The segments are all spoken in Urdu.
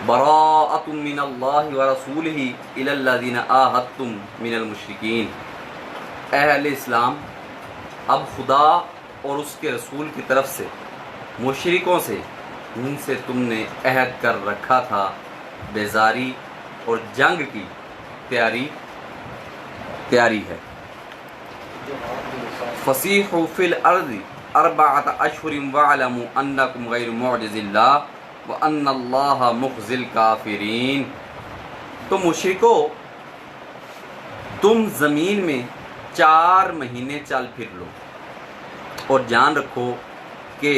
براءۃ من اللہ ورسولہ الی الذین عاہدتم من المشرکین۔ اہل اسلام، اب خدا اور اس کے رسول کی طرف سے مشرکوں سے جن سے تم نے عہد کر رکھا تھا بیزاری اور جنگ کی تیاری ہے۔ فسیحوا فی الارض اربعۃ اشہر واعلموا انکم غیر معجز اللہ وان اللہ مخزی الکافرین۔ تو مشرکو، تم زمین میں 4 مہینے چل پھر لو اور جان رکھو کہ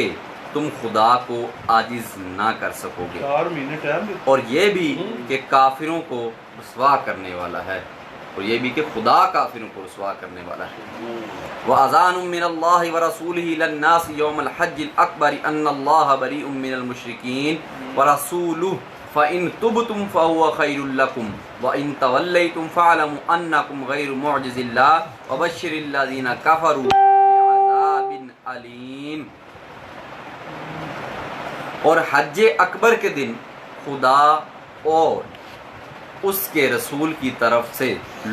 تم خدا کو عاجز نہ کر سکو گے، 4 مہینے ٹائم دے، اور یہ بھی کہ کافروں کو رسوا کرنے والا ہے، اور یہ بھی کہ خدا کافروں کو رسوا کرنے والا ہے۔ وَأَذَانٌ مِّنَ اللَّهِ وَرَسُولِهِ إِلَى النَّاسِ يَوْمَ الْحَجِّ الْأَكْبَرِ أَنَّ اللَّهَ بَرِيءٌ مِّنَ الْمُشْرِكِينَ وَرَسُولُهُ فَإِن تُبْتُمْ فَهُوَ خَيْرٌ لَّكُمْ وَإِن تَوَلَّيْتُمْ فَاعْلَمُوا أَنَّكُمْ غَيْرُ مُعْجِزِ اللَّهِ وَبَشِّرِ الَّذِينَ كَفَرُوا بِعَذَابٍ أَلِيمٍ۔ اور حج اکبر کے دن خدا اور اس کے رسول کی طرف سے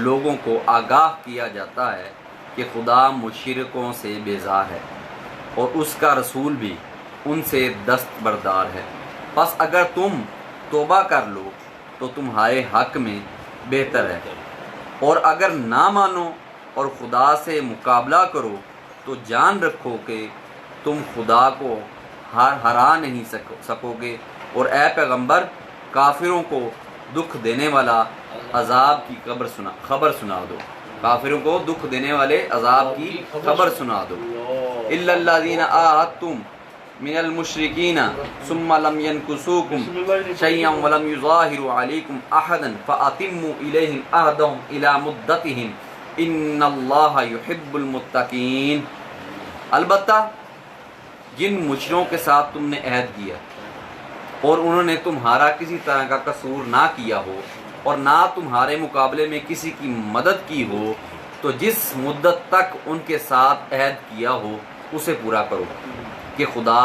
لوگوں کو آگاہ کیا جاتا ہے کہ خدا مشرکوں سے بیزار ہے اور اس کا رسول بھی ان سے دستبردار ہے، پس اگر تم توبہ کر لو تو تمہارے حق میں بہتر ہے، اور اگر نہ مانو اور خدا سے مقابلہ کرو تو جان رکھو کہ تم خدا کو ہرا نہیں سکو گے، اور اے پیغمبر کافروں کو دکھ دینے والا عذاب کی خبر سنا دو، کافروں کو دکھ دینے والے عذاب کی خبر سنا دو۔ الا الذین عاہدتم من المشرکین ثم لم ينکثوکم شیئا ولم یظاہروا علیکم احدا فاتموا الیہم عہدہم الی مدتہم ان اللہ یحب المتقین۔ البتہ جن مشرکوں کے ساتھ تم نے عہد کیا اور انہوں نے تمہارا کسی طرح کا قصور نہ کیا ہو اور نہ تمہارے مقابلے میں کسی کی مدد کی ہو، تو جس مدت تک ان کے ساتھ عہد کیا ہو اسے پورا کرو کہ خدا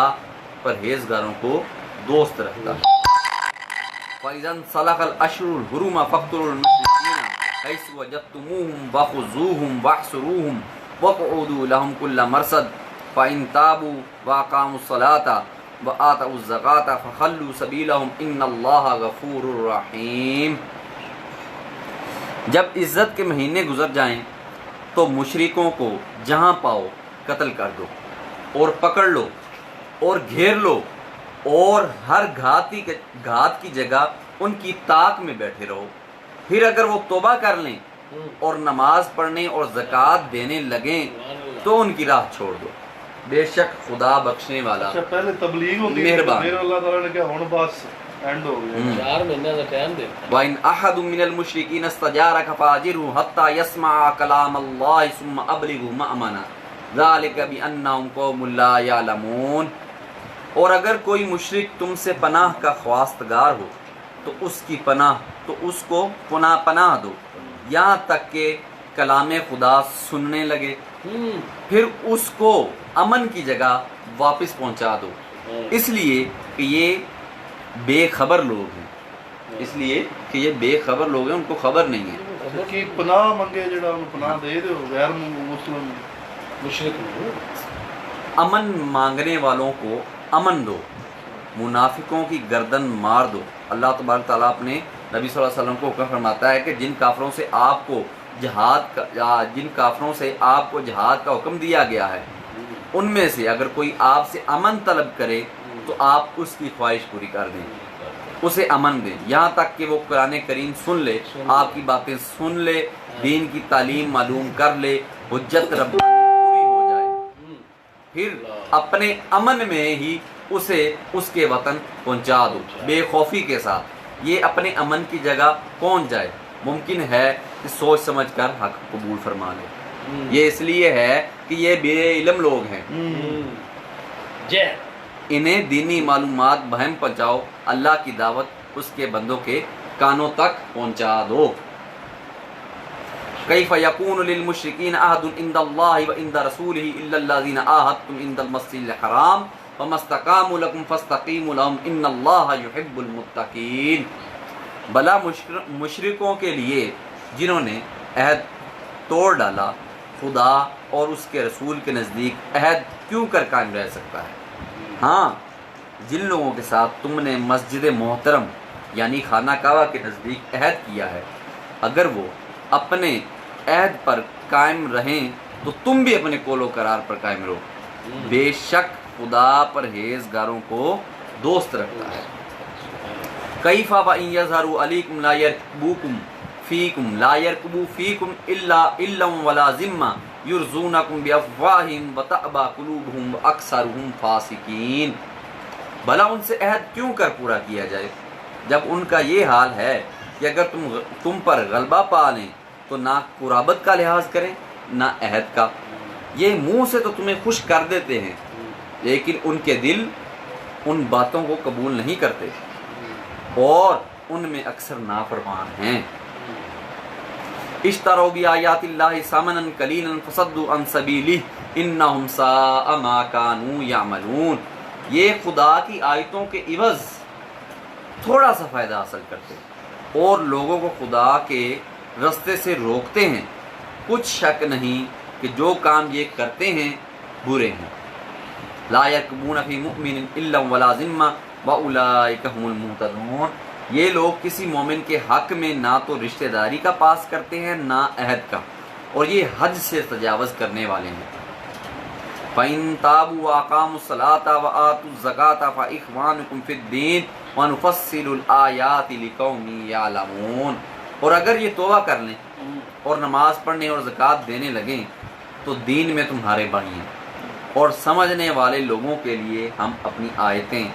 پرہیزگاروں کو دوست رکھتا ہے۔ فَإِذَا انْسَلَخَ الْأَشْهُرُ الْحُرُمَ فَاقْتُلُوا الْمُشْرِكِينَ حَيْثُ وَجَدتُّمُوهُمْ وَخُذُوهُمْ وَاحْصُرُوهُمْ وَاقْعُدُوا لَهُمْ كُلَّ مَرْصَدٍ فَإِن تَابُوا وَأَقَامُوا الصَّلَاةَ وَآتَوُا الزَّكَاةَ فَخَلُّوا سَبِيلَهُمْ إِنَّ اللَّهَ غَفُورٌ رَحِيمٌ۔ جب عزت کے مہینے گزر جائیں تو مشرکوں کو جہاں پاؤ قتل کر دو اور پکڑ لو اور گھیر لو، اور ہر گھات کی جگہ ان کی طاق میں بیٹھے رہو، پھر اگر وہ توبہ کر لیں اور نماز پڑھنے اور زکوٰۃ دینے لگیں تو ان کی راہ چھوڑ دو، بے شک خدا بخشنے والا اچھا پہلے تبلیغ ہوتی ہے، مہربان۔ پھر اللہ تعالیٰ نے کہا ہن بس اینڈ ہو گیا، 4 مہینے کا ٹائم دے۔ وَإِنْ أَحَدٌ مِّنَ الْمُشْرِكِينَ اسْتَجَارَكَ فَأَجِرْهُ حَتَّى يَسْمَعَ كَلَامَ اللَّهِ ثُمَّ أَبْلِغْهُ مَأْمَنًا ذَلِكَ بِأَنَّهُمْ قَوْمٌ لَا يَعْلَمُونَ۔ اور اگر کوئی مشرک تم سے پناہ کا خواستگار ہو تو اس کو پناہ دو یہاں تک کہ کلام خدا سننے لگے، پھر اس کو امن کی جگہ واپس پہنچا دو، اس لیے کہ یہ بے خبر لوگ ہیں، ان کو خبر نہیں ہے۔ کہ پناہ منگے جڑا انہوں پناہ دے دو غیر مسلم مشرک امن مانگنے والوں کو امن دو، منافقوں کی گردن مار دو۔ اللہ تبارک تعالیٰ اپنے نبی صلی اللہ علیہ وسلم کو حکم فرماتا ہے کہ جن کافروں سے آپ کو جہاد کا حکم دیا گیا ہے ان میں سے اگر کوئی آپ سے امن طلب کرے تو آپ اس کی خواہش پوری کر دیں، اسے امن دیں یہاں تک کہ وہ قرآن کریم سن لے، آپ کی باتیں سن لے، دین کی تعلیم معلوم کر لے، حجت ربانی پوری ہو جائے، پھر اپنے امن میں ہی اسے اس کے وطن پہنچا دو بے خوفی کے ساتھ۔ یہ اپنے امن کی جگہ پہنچ جائے، ممکن ہے کہ سوچ سمجھ کر حق قبول فرما لے، یہ اس لیے ہے کہ یہ بے علم لوگ ہیں، انہیں دینی معلومات بہم پہنچاؤ، اللہ کی دعوت اس کے بندوں کے کانوں تک پہنچا دو۔ کیف یکون للمشرکین عہد عند اللہ وعند رسولہ الا الذین عاہدتم عند المسجد الحرام فما استقاموا لكم فاستقیموا لهم ان اللہ يحب المتقین۔ بلا مشرکوں کے لیے جنہوں نے عہد توڑ ڈالا، خدا اور اس کے رسول کے نزدیک عہد کیوں کر قائم رہ سکتا ہے؟ ہاں، جن لوگوں کے ساتھ تم نے مسجد محترم یعنی خانہ کعبہ کے نزدیک عہد کیا ہے، اگر وہ اپنے عہد پر قائم رہیں تو تم بھی اپنے قول و قرار پر قائم رہو۔ بے شک خدا پرہیزگاروں کو دوست رکھتا ہے۔ کیف وإن یظہروا علیکم لا یرقبوکم فیکم لا یرقبوا فیکم الا ولا ذمہ یرضونکم بافواہہم وتأبی قلوبہم واکثرہم فاسقین۔ بھلا ان سے عہد کیوں کر پورا کیا جائے جب ان کا یہ حال ہے کہ اگر تم پر غلبہ پا لیں تو نہ قرابت کا لحاظ کریں نہ عہد کا۔ یہ منہ سے تو تمہیں خوش کر دیتے ہیں لیکن ان کے دل ان باتوں کو قبول نہیں کرتے اور ان میں اکثر نافرمان ہیں۔ اشتروا بآیات اللہ ثمنا قلیلا فصدوا عن سبیلہ انہم ساء ما کانوا یعملون۔ یہ خدا کی آیتوں کے عوض تھوڑا سا فائدہ حاصل کرتے اور لوگوں کو خدا کے رستے سے روکتے ہیں، کچھ شک نہیں کہ جو کام یہ کرتے ہیں برے ہیں۔ لا یرقبون فی مؤمن الا ولا ذمہ واولئک هم المہتدون۔ یہ لوگ کسی مومن کے حق میں نہ تو رشتہ داری کا پاس کرتے ہیں نہ عہد کا، اور یہ حج سے تجاوز کرنے والے ہیں۔ فَإِن تَابُوا وَأَقَامُوا الصَّلَاةَ وَآتُوا الزَّكَاةَ فَإِخْوَانُكُمْ فِي الدِّينِ وَنُفَصِّلُ الْآيَاتِ لِقَوْمٍ يَعْلَمُونَ۔ اور اگر یہ توبہ کر لیں اور نماز پڑھنے اور زکوٰۃ دینے لگیں تو دین میں تمہارے بھائی ہیں، اور سمجھنے والے لوگوں کے لیے ہم اپنی آیتیں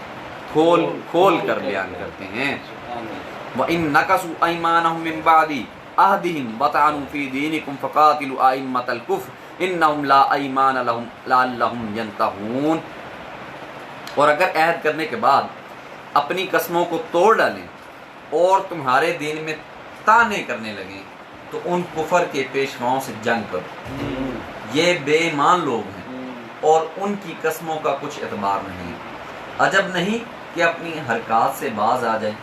کھول کھول کر بیان کرتے ہیں۔ وَإِن نَكَثُوا أَيْمَانَهُم مِّن بَعْدِ عَهْدِهِمْ وَطَعَنُوا فِي دِينِكُمْ فَقَاتِلُوا أَئِمَّةَ الْكُفْرِ إِنَّهُمْ لَا أَيْمَانَ لَهُمْ لَعَلَّهُمْ يَنْتَهُونَ۔ اور اگر عہد کرنے کے بعد اپنی قسموں کو توڑ ڈالیں اور تمہارے دین میں طعنے کرنے لگیں تو ان کفر کے پیشواؤں سے جنگ کرو، یہ بے ایمان لوگ ہیں اور ان کی قسموں کا کچھ اعتبار نہیں ہے، عجب نہیں کہ اپنی حرکات سے باز آ جائیں۔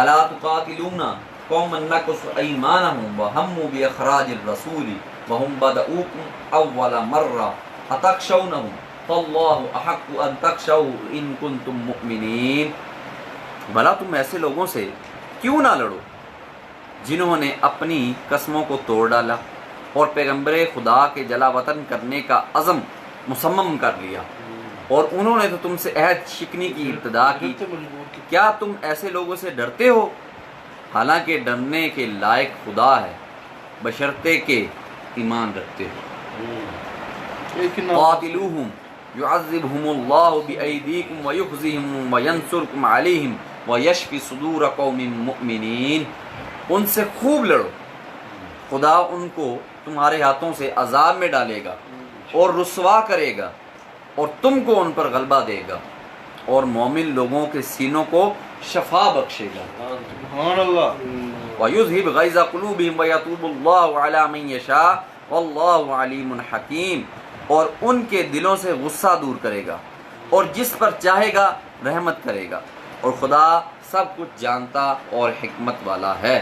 الا تقاتلون قوما نكثوا ايمانهم وهموا باخراج الرسول وهم بدؤوكم اول مره اتخشونهم فالله احق ان تخشوه ان كنتم مؤمنين۔ بھلا تم ایسے لوگوں سے کیوں نہ لڑو جنہوں نے اپنی قسموں کو توڑ ڈالا اور پیغمبر خدا کے جلا وطن کرنے کا عزم مصمم کر لیا، اور انہوں نے تو تم سے عہد شکنی کی ابتدا کی۔ کیا تم ایسے لوگوں سے ڈرتے ہو؟ حالانکہ ڈرنے کے لائق خدا ہے بشرطے کہ ایمان رکھتے ہو۔ قاتلوہم یعذبہم اللہ بأیدیکم ویخزیہم وینصرکم علیہم ویشفی صدور قوم مؤمنین۔ ان سے خوب لڑو، خدا ان کو تمہارے ہاتھوں سے عذاب میں ڈالے گا اور رسوا کرے گا اور تم کو ان پر غلبہ دے گا، اور مومن لوگوں کے سینوں کو شفا بخشے گا۔ سبحان اللہ۔ وَيُذْهِبْ غَيْظَ قُلُوبِهِمْ وَيَتُوبُ اللَّهُ عَلَى مَن يَشَاءُ وَاللَّهُ عَلِيمٌ حَكِيمٌ۔ اور ان کے دلوں سے غصہ دور کرے گا اور جس پر چاہے گا رحمت کرے گا، اور خدا سب کچھ جانتا اور حکمت والا ہے۔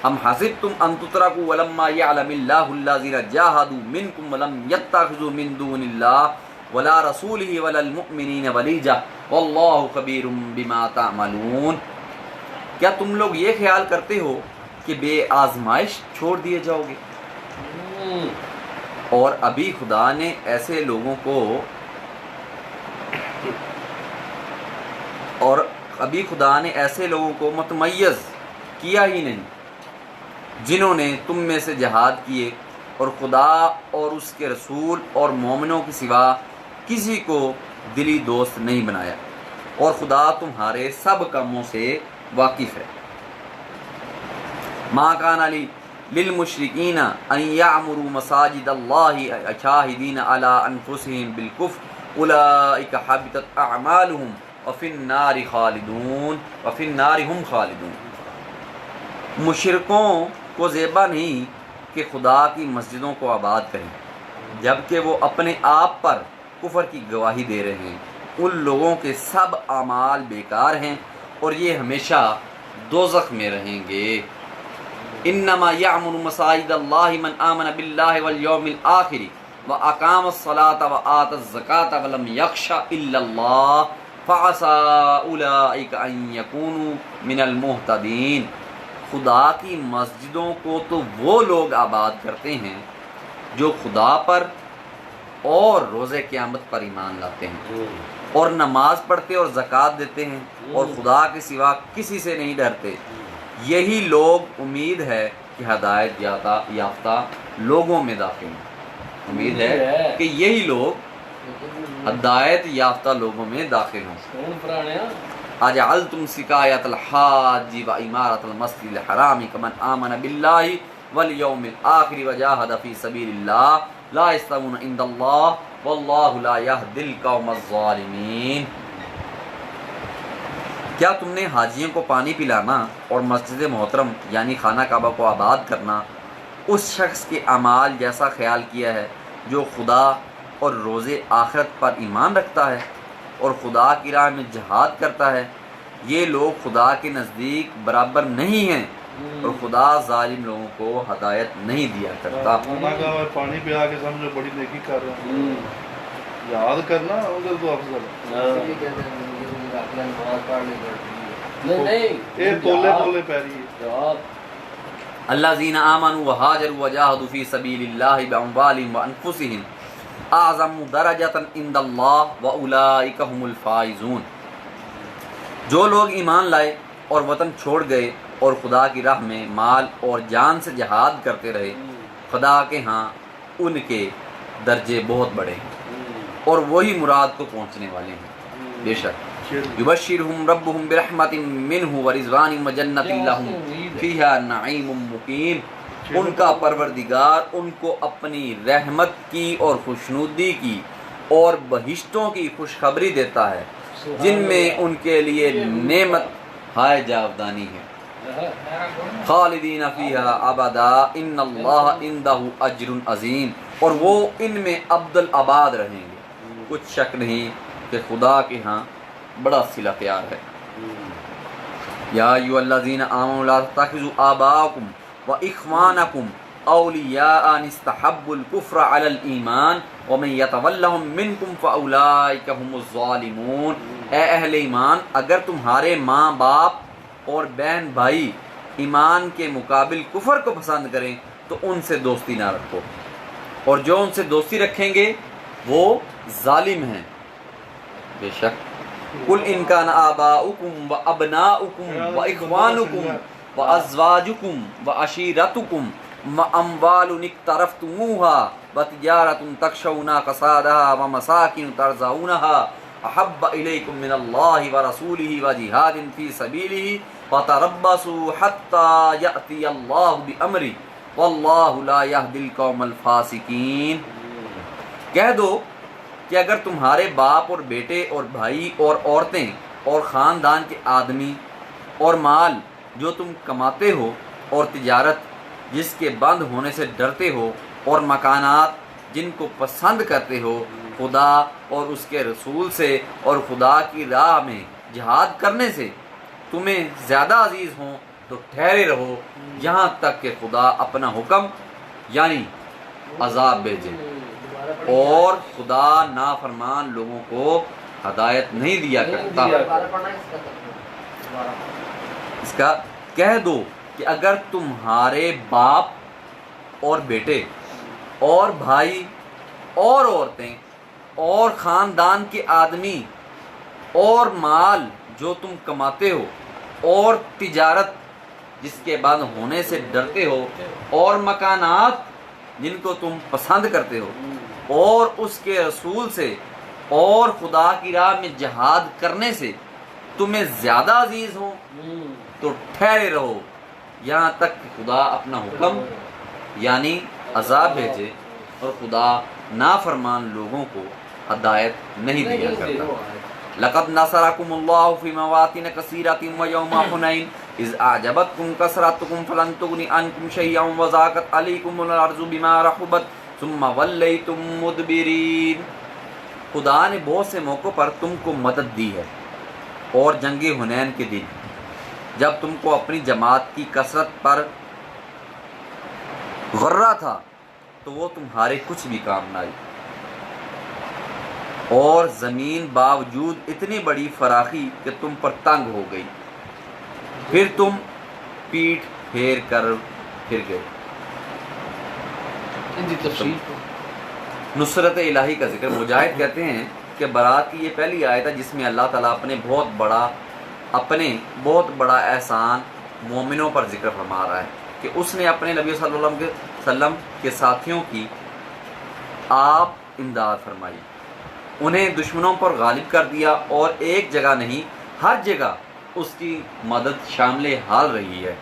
ہم حسبتم ان تترکوا ولما يعلم الله الذين جاهدوا منكم ولم يتخذوا من دون الله ولا رسوله ولا المؤمنين وليجا والله خبير بما تعملون۔ کیا تم لوگ یہ خیال کرتے ہو کہ بے آزمائش چھوڑ دیے جاؤ گے؟ اور ابھی خدا نے ایسے لوگوں کو متمیز کیا ہی نہیں جنہوں نے تم میں سے جہاد کیے اور خدا اور اس کے رسول اور مومنوں کے سوا کسی کو دلی دوست نہیں بنایا، اور خدا تمہارے سب کاموں سے واقف ہے۔ ما کان للمشرکین ان یعمروا مساجد اللہ شاہدین علی انفسہم بالکفر اولئک حبطت اعمالہم وفی النار ہم خالدون۔ مشرکوں کو زیبا نہیں کہ خدا کی مسجدوں کو آباد کریں جبکہ وہ اپنے آپ پر کفر کی گواہی دے رہے ہیں، ان لوگوں کے سب اعمال بیکار ہیں اور یہ ہمیشہ دوزخ میں رہیں گے۔ انما یعمر مساجد اللہ من آمن باللہ والیوم الآخر واقام الصلاۃ وآت الزکاۃ ولم یخش الا اللہ فعسى اولئک ان یکونوا من المہتدین۔ خدا کی مسجدوں کو تو وہ لوگ آباد کرتے ہیں جو خدا پر اور روز قیامت پر ایمان لاتے ہیں اور نماز پڑھتے اور زکوٰۃ دیتے ہیں اور خدا کے سوا کسی سے نہیں ڈرتے، یہی لوگ امید ہے کہ ہدایت یافتہ لوگوں میں داخل ہوں۔ امید ہے کہ یہی لوگ ہدایت یافتہ لوگوں میں داخل ہوں۔ اجعلتم سقایۃ الحاج و عمارۃ المسجد الحرام کمن آمن باللہ والیوم الآخر وجاہد فی سبیل اللہ لا یستوون عند اللہ واللہ لا یہدی القوم الظالمین۔ کیا تم نے حاجیوں کو پانی پلانا اور مسجد محترم یعنی خانہ کعبہ کو آباد کرنا اس شخص کے اعمال جیسا خیال کیا ہے جو خدا اور روز آخرت پر ایمان رکھتا ہے اور خدا کی راہ میں جہاد کرتا ہے؟ یہ لوگ خدا کے نزدیک برابر نہیں ہیں اور خدا ظالم لوگوں کو ہدایت نہیں دیا کرتا۔ پانی پیا کے سمجھو بڑی نیکی کر رہے ہیں، یاد کرنا ادھر تو افضل ہے، تولے تولے پیری ہے۔ الذین آمنوا وہاجروا وجاہدوا فی سبیل اللہ باموالہم وانفسہم اعظم درجۃ عند اللہ واولئک ھم الفائزون۔ جو لوگ ایمان لائے اور وطن چھوڑ گئے اور خدا کی راہ میں مال اور جان سے جہاد کرتے رہے، خدا کے ہاں ان کے درجے بہت بڑے ہیں اور وہی مراد کو پہنچنے والے ہیں۔ بے شک یبشرہم ربہم برحمت منہ ورضوان وجنۃ لہم فیہا نعیم مقیم۔ ان کا پروردگار ان کو اپنی رحمت کی اور خوشنودی کی اور بہشتوں کی خوشخبری دیتا ہے جن میں ان کے لیے نعمت ہائے جاودانی ہے، خالدین فیہا ابدا ان اللہ عندہ اجر عظیم، اور وہ ان میں ابدالآباد رہیں گے۔ کچھ شک نہیں کہ خدا کے ہاں بڑا صلہ پیار ہے۔ یا ایھا الذین آمنوا لا تتخذوا آباءکم وإخوانکم اولیاء ان استحبوا الکفر علی الایمان ومن یتولہم منکم فاولئک ھم الظالمون۔ اے اہل ایمان، اگر تمہارے ماں باپ اور بہن بھائی ایمان کے مقابل کفر کو پسند کریں تو ان سے دوستی نہ رکھو، اور جو ان سے دوستی رکھیں گے وہ ظالم ہیں۔ بے شک قل ان کان آباؤکم وابناؤکم واخوانکم وازواجکم وعشیرتکم واموال اقترفتموها وتجارۃ تخشون کسادها ومساکن ترضونها احب الیکم من اللہ ورسولہ وجہاد فی سبیلہ فتربصوا حتی یأتی اللہ بامرہ واللہ لا یہدی القوم الفاسقین۔ کہہ دو کہ اگر تمہارے باپ اور بیٹے اور بھائی اور عورتیں اور خاندان کے آدمی اور مال جو تم کماتے ہو اور تجارت جس کے بند ہونے سے ڈرتے ہو اور مکانات جن کو پسند کرتے ہو خدا اور اس کے رسول سے اور خدا کی راہ میں جہاد کرنے سے تمہیں زیادہ عزیز ہوں تو ٹھہرے رہو یہاں تک کہ خدا اپنا حکم یعنی عذاب بھیجے، اور خدا نافرمان لوگوں کو ہدایت نہیں دیا کرتا۔ اس کا کہہ دو کہ اگر تمہارے باپ اور بیٹے اور بھائی اور عورتیں اور خاندان کے آدمی اور مال جو تم کماتے ہو اور تجارت جس کے بعد ہونے سے ڈرتے ہو اور مکانات جن کو تم پسند کرتے ہو اور اس کے رسول سے اور خدا کی راہ میں جہاد کرنے سے تمہیں زیادہ عزیز ہوں تو ٹھہرے رہو یہاں تک کہ خدا اپنا حکم یعنی عذاب بھیجے، اور خدا نافرمان لوگوں کو ہدایت نہیں دیا کرتا۔ لقد نصرکم اللہ فی مواطن کثیرۃ ویوم حنین اذ اعجبتکم کثرتکم فلن تغن عنکم شیئا وضاقت علیکم الارض بما رحبت ثم ولیتم مدبرین، خدا نے بہت سے موقعوں پر تم کو مدد دی ہے، اور جنگ حنین کے دن جب تم کو اپنی جماعت کی کثرت پر غرہ تھا تو وہ تمہارے کچھ بھی کام نہ آئی، اور زمین باوجود اتنی بڑی فراخی کہ تم پر تنگ ہو گئی، پھر تم پیٹھ پھیر کر پھر گئے۔ ان کی تفصیل کو نصرت الہی کا ذکر، مجاہد کہتے ہیں کہ برات کی یہ پہلی آیت ہے جس میں اللہ تعالیٰ اپنے بہت بڑا احسان مومنوں پر ذکر فرما رہا ہے کہ اس نے اپنے نبی صلی اللہ علیہ وسلم کے ساتھیوں کی آپ امداد فرمائی، انہیں دشمنوں پر غالب کر دیا، اور ایک جگہ نہیں ہر جگہ اس کی مدد شامل حال رہی ہے۔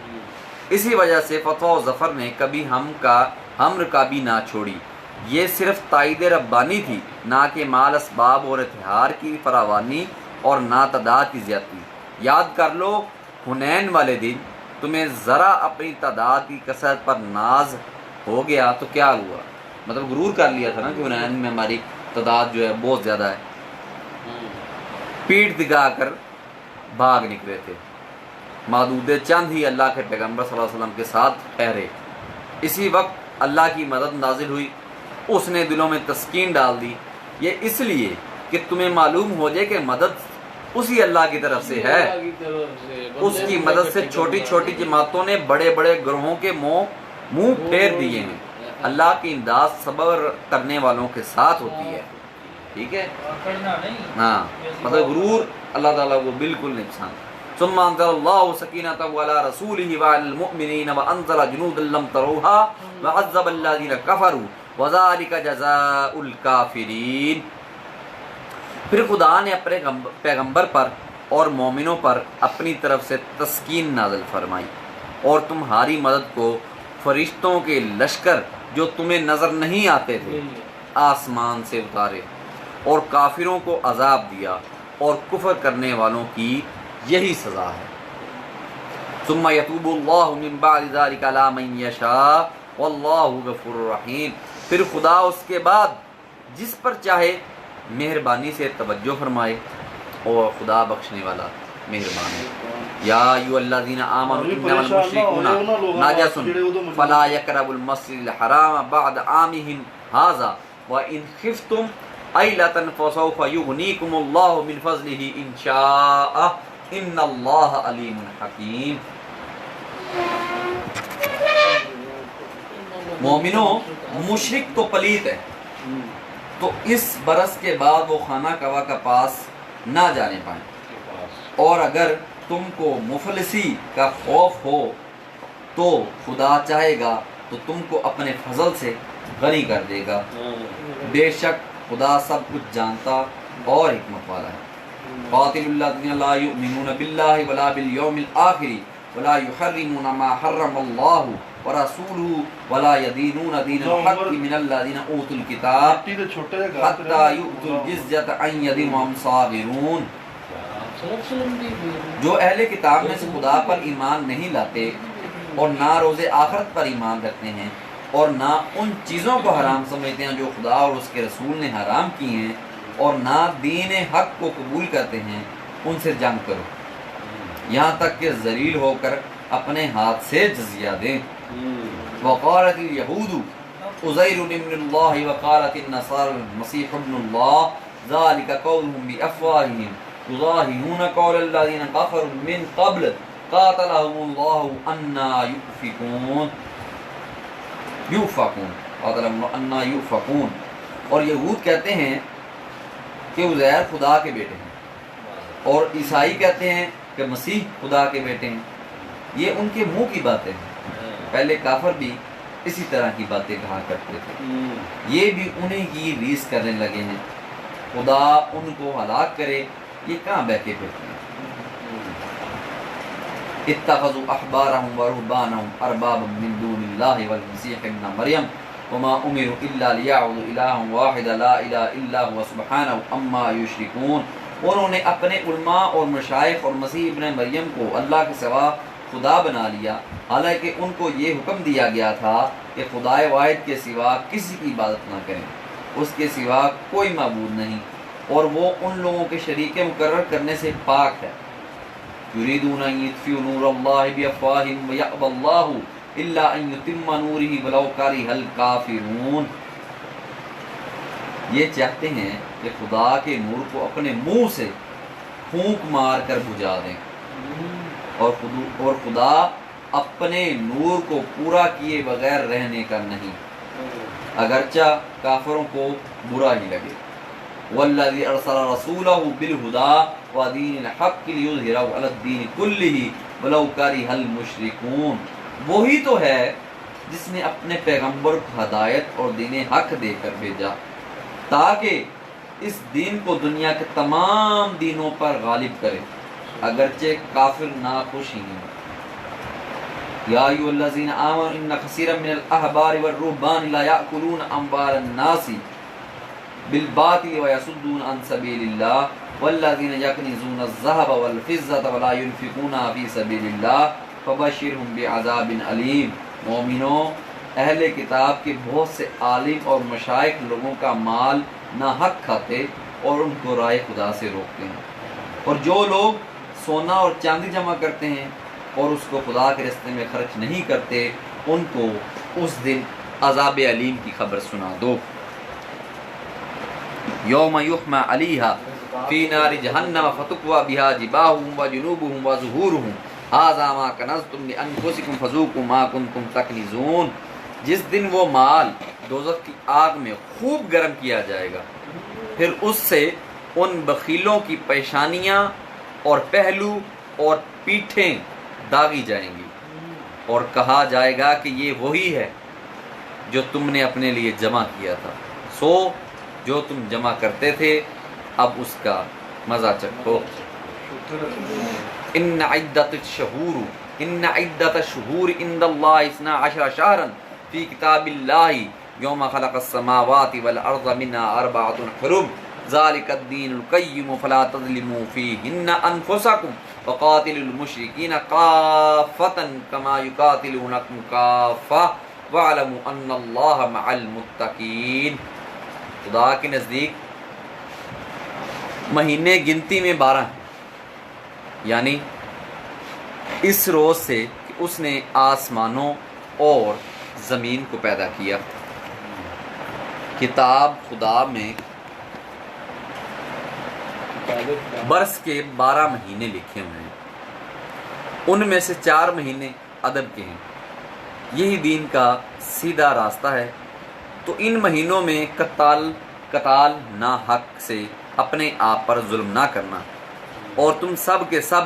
اسی وجہ سے فتح و ظفر نے کبھی ہم رکابی نہ چھوڑی، یہ صرف تائید ربانی تھی، نہ کہ مال اسباب اور اتحار کی فراوانی اور نہ تعداد کی زیادتی۔ یاد کر لو حنین والے دن تمہیں ذرا اپنی تعداد کی کثرت پر ناز ہو گیا تو کیا ہوا، مطلب غرور کر لیا تھا نا کہ حنین میں ہماری تعداد جو ہے بہت زیادہ ہے، پیٹھ دکھا کر بھاگ نکلے تھے، معدود چند ہی اللہ کے پیغمبر صلی اللہ علیہ وسلم کے ساتھ ٹھہرے۔ اسی وقت اللہ کی مدد نازل ہوئی، اس نے دلوں میں تسکین ڈال دی، یہ اس لیے کہ تمہیں معلوم ہو جائے کہ مدد اسی اللہ کی طرف سے ہے۔ اس کی مدد سے چھوٹی چھوٹی جماعتوں نے بڑے بڑے گروہوں کے منہ پھیر دیے ہیں۔ اللہ کی امداد صبر کرنے والوں کے ساتھ ہوتی ہے، ٹھیک ہے، ہاں، مطلب غرور اللہ تعالیٰ کو بالکل نہیں پسند۔ ثم انزل الله سكينته على رسوله وعلى المؤمنين وانزل جنودا لم تروها وعذب الذين كفروا وذلك جزاء الكافرين۔ پھر خدا نے اپنے پیغمبر پر اور مومنوں پر اپنی طرف سے تسکین نازل فرمائی، اور تمہاری مدد کو فرشتوں کے لشکر جو تمہیں نظر نہیں آتے تھے آسمان سے اتارے، اور کافروں کو عذاب دیا، اور کفر کرنے والوں کی یہی سزا ہے۔ ثم یتوب اللہ من بعد ذلک علی من یشاء واللہ غفور رحیم، پھر خدا اس کے بعد جس پر چاہے مہربانی سے توجہ فرمائے، اور خدا بخشنے والا مہربان ہے۔ یا ایھا الذین آمنوا انما المشرکون نجس فلا یقربوا المسجد الحرام بعد عامهم ھذا وان خفتم عیلۃ فسوف یغنیکم اللہ من فضلہ ان شاء ان اللہ علیم حکیم۔ مومنوں، مشرک تو پلیت ہے، تو اس برس کے بعد وہ خانہ کعبہ کا پاس نہ جانے پائیں، اور اگر تم کو مفلسی کا خوف ہو تو خدا چاہے گا تو تم کو اپنے فضل سے غنی کر دے گا، بے شک خدا سب کچھ جانتا اور حکمت والا ہے۔ قاتل الذین لا یؤمنون باللہ ولا بالیوم الآخر ولا یحرمون ما حرم اللہ ورسولہ ولا یدینون دین الحق من الذین اوتوا الکتاب حتی یؤتوا الجزیۃ عن ید وہم صاغرون۔ جو اہل کتاب میں سے خدا پر ایمان نہیں لاتے، اور نہ روز آخرت پر ایمان رکھتے ہیں، اور نہ ان چیزوں کو حرام سمجھتے ہیں جو خدا اور اس کے رسول نے حرام کی ہیں، اور نہ دین حق کو قبول کرتے ہیں، ان سے جنگ کرو یہاں تک کہ ذلیل ہو کر اپنے ہاتھ سے جزیہ دیں۔ وقالت الیہود عزیر ابن اللہ وقالت النصارى المسیح ابن اللہ ذلك قولهم بافواہہم یضاہرون قول الذین کفروا من قبل قاتلهم اللہ انا یؤفکون۔ اور یہود کہتے ہیں کہ عزیر خدا کے بیٹے ہیں، اور عیسائی کہتے ہیں کہ مسیح خدا کے بیٹے ہیں۔ یہ ان کے منہ کی باتیں ہیں، پہلے کافر بھی اسی طرح کی باتیں کہا کرتے تھے، یہ بھی انہیں کی ریس کرنے لگے ہیں، خدا ان کو ہلاک کرے، یہ کہاں بہکے پھرتے ہیں۔ اتخذوا احبارهم ورهبانهم اربابا من دون الله والمسيح ابن مريم وما امروا الا ليعبدوا الها واحدا لا اله الا هو سبحانه عما يشركون۔ انہوں نے اپنے علماء اور مشائخ اور مسیح ابن مریم کو اللہ کے سوا خدا بنا لیا، حالانکہ ان کو یہ حکم دیا گیا تھا کہ خدائے واحد کے سوا کسی کی عبادت نہ کریں، اس کے سوا کوئی معبود نہیں، اور وہ ان لوگوں کے شریک مقرر کرنے سے پاک ہے۔ یریدون ان یطفئوا نور اللہ بافواہہم ویأبی اللہ الا ان یتم نورہ ولو کرہ الکافرون۔ یہ چاہتے ہیں کہ خدا کے نور کو اپنے منہ سے پھونک مار کر بجھا دیں، اور خدا اپنے نور کو پورا کیے بغیر رہنے کا نہیں، اگرچہ کافروں کو برا ہی لگے۔ والذی ارسل رسولہ بالہدی ودین الحق لیظہرہ علی الدین کلہ ولو کرہ المشرکون۔ وہی تو ہے جس نے اپنے پیغمبر کو ہدایت اور دین حق دے کر بھیجا تاکہ اس دین کو دنیا کے تمام دینوں پر غالب کرے، اگرچہ کافر ناخوش ہی ہیں۔ یا ایھا الذین آمنوا ان کثیرا من الاحبار والرہبان لا یأکلون اموال الناس بالباطل ویصدون عن سبیل اللہ والذین یکنزون الذھب والفضة ولا ينفقونها فی سبیل اللہ فبشرهم بعذاب علیم۔ مومنوں، اہل کتاب کے بہت سے عالم اور مشائخ لوگوں کا مال ناحق کھاتے اور ان کو رائے خدا سے روکتے ہیں، اور جو لوگ سونا اور چاندی جمع کرتے ہیں اور اس کو خدا کے راستے میں خرچ نہیں کرتے، ان کو اس دن عذاب علیم کی خبر سنا دو۔ یوم یحمی علیہا فی نار جہنم فتکوی بہا جباہہم وجنوبہم وظہورہم ھذا ما کنزتم لانفسکم فذوقوا ما کنتم تکنزون۔ جس دن وہ مال دوزخ کی آگ میں خوب گرم کیا جائے گا، پھر اس سے ان بخیلوں کی پیشانیاں اور پہلو اور پیٹھیں داغی جائیں گی، اور کہا جائے گا کہ یہ وہی ہے جو تم نے اپنے لیے جمع کیا تھا، سو جو تم جمع کرتے تھے اب اس کا مزہ چکھو۔ ان عدت الشہور عند اللہ 12 شہرا فی کتاب اللہ یوم خلق السماوات والارض منها 4 حرم ذلك الدین القیم فلا تظلموا فیہن انفسکم وقاتلوا المشرکین کافۃ کما یقاتلونکم کافۃ واعلموا ان اللہ مع المتقین۔ خدا کے نزدیک مہینے گنتی میں 12 ہیں، یعنی اس روز سے کہ اس نے آسمانوں اور زمین کو پیدا کیا۔ کتاب خدا میں برس کے 12 مہینے لکھے ہوئے ہیں، ان میں سے 4 مہینے ادب کے ہیں، یہی دین کا سیدھا راستہ ہے۔ تو ان مہینوں میں قتال نہ حق سے اپنے آپ پر ظلم نہ کرنا، اور تم سب کے سب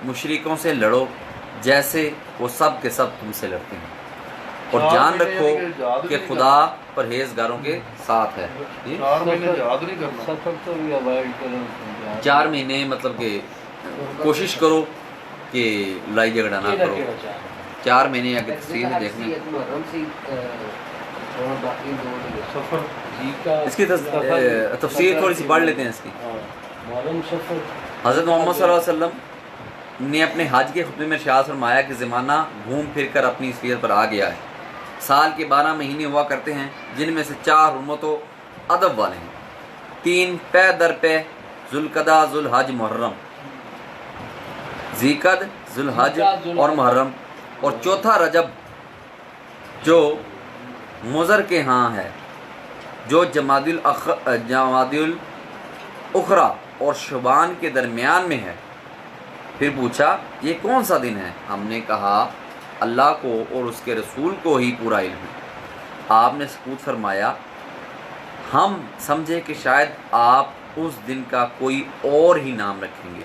مشرکوں سے لڑو جیسے وہ سب کے سب تم سے لڑتے ہیں، اور جان رکھو کہ خدا پرہیزگاروں کے ساتھ ہے۔ 4 مہینے یاد نہیں کرنا، سفر تو بھی اوائڈ کرو۔ 4 مہینے مطلب کہ کوشش کرو کہ لڑائی جھگڑا نہ کرو۔ 4 مہینے اگر تفصیل سے دیکھنا سفر اس کی تفسیر تھوڑی سی پڑھ لیتے ہیں اس کی۔ حضرت محمد صلی اللہ علیہ وسلم نے اپنے حج کے خطبے میں ارشاد فرمایا کہ زمانہ گھوم پھر کر اپنی اصلیت پر آ گیا ہے۔ سال کے 12 مہینے ہوا کرتے ہیں، جن میں سے 4 حرمت و ادب والے ہیں، 3 پے در پے، ذوالقعدہ، ذوالحج، محرم، ذیقعد، ذوالحج اور محرم، اور 4تھا رجب جو مضر کے ہاں ہے، جو جمادی الاخری اور شعبان کے درمیان میں ہے۔ پھر پوچھا یہ کون سا دن ہے؟ ہم نے کہا اللہ کو اور اس کے رسول کو ہی پورا علم ہے۔ آپ نے سکوت فرمایا، ہم سمجھے کہ شاید آپ اس دن کا کوئی اور ہی نام رکھیں گے۔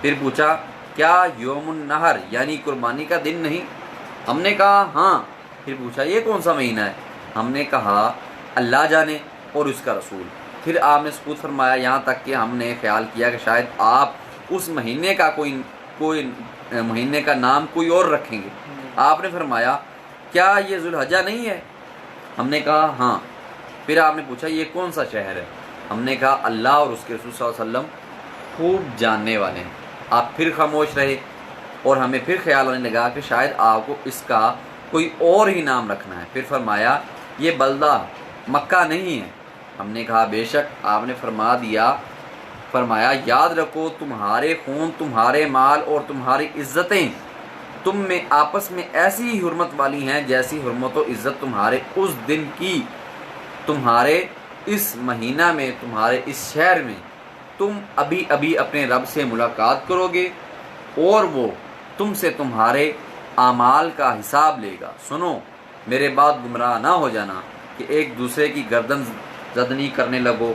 پھر پوچھا کیا یوم النحر یعنی قربانی کا دن نہیں؟ ہم نے کہا ہاں۔ پھر پوچھا یہ کون سا مہینہ ہے؟ ہم نے کہا اللہ جانے اور اس کا رسول۔ پھر آپ نے سکوت فرمایا یہاں تک کہ ہم نے خیال کیا کہ شاید آپ اس مہینے کا کوئی مہینے کا نام کوئی اور رکھیں گے۔ آپ نے فرمایا کیا یہ ذوالحجہ نہیں ہے؟ ہم نے کہا ہاں۔ پھر آپ نے پوچھا یہ کون سا شہر ہے؟ ہم نے کہا اللہ اور اس کے رسول صلی اللہ علیہ وسلم خوب جاننے والے ہیں۔ آپ پھر خاموش رہے۔ اور ہمیں پھر خیال آنے لگا کہ شاید آپ کو اس کا کوئی اور ہی نام رکھنا ہے۔ پھر فرمایا یہ بلدہ مکہ نہیں ہے۔ ہم نے کہا بے شک۔ آپ نے فرمایا یاد رکھو تمہارے خون، تمہارے مال اور تمہاری عزتیں تم میں آپس میں ایسی ہی حرمت والی ہیں جیسی حرمت و عزت تمہارے اس دن کی، تمہارے اس مہینہ میں، تمہارے اس شہر میں۔ تم ابھی ابھی اپنے رب سے ملاقات کرو گے اور وہ تم سے تمہارے اعمال کا حساب لے گا۔ سنو میرے بعد گمراہ نہ ہو جانا کہ ایک دوسرے کی گردن زدنی کرنے لگو۔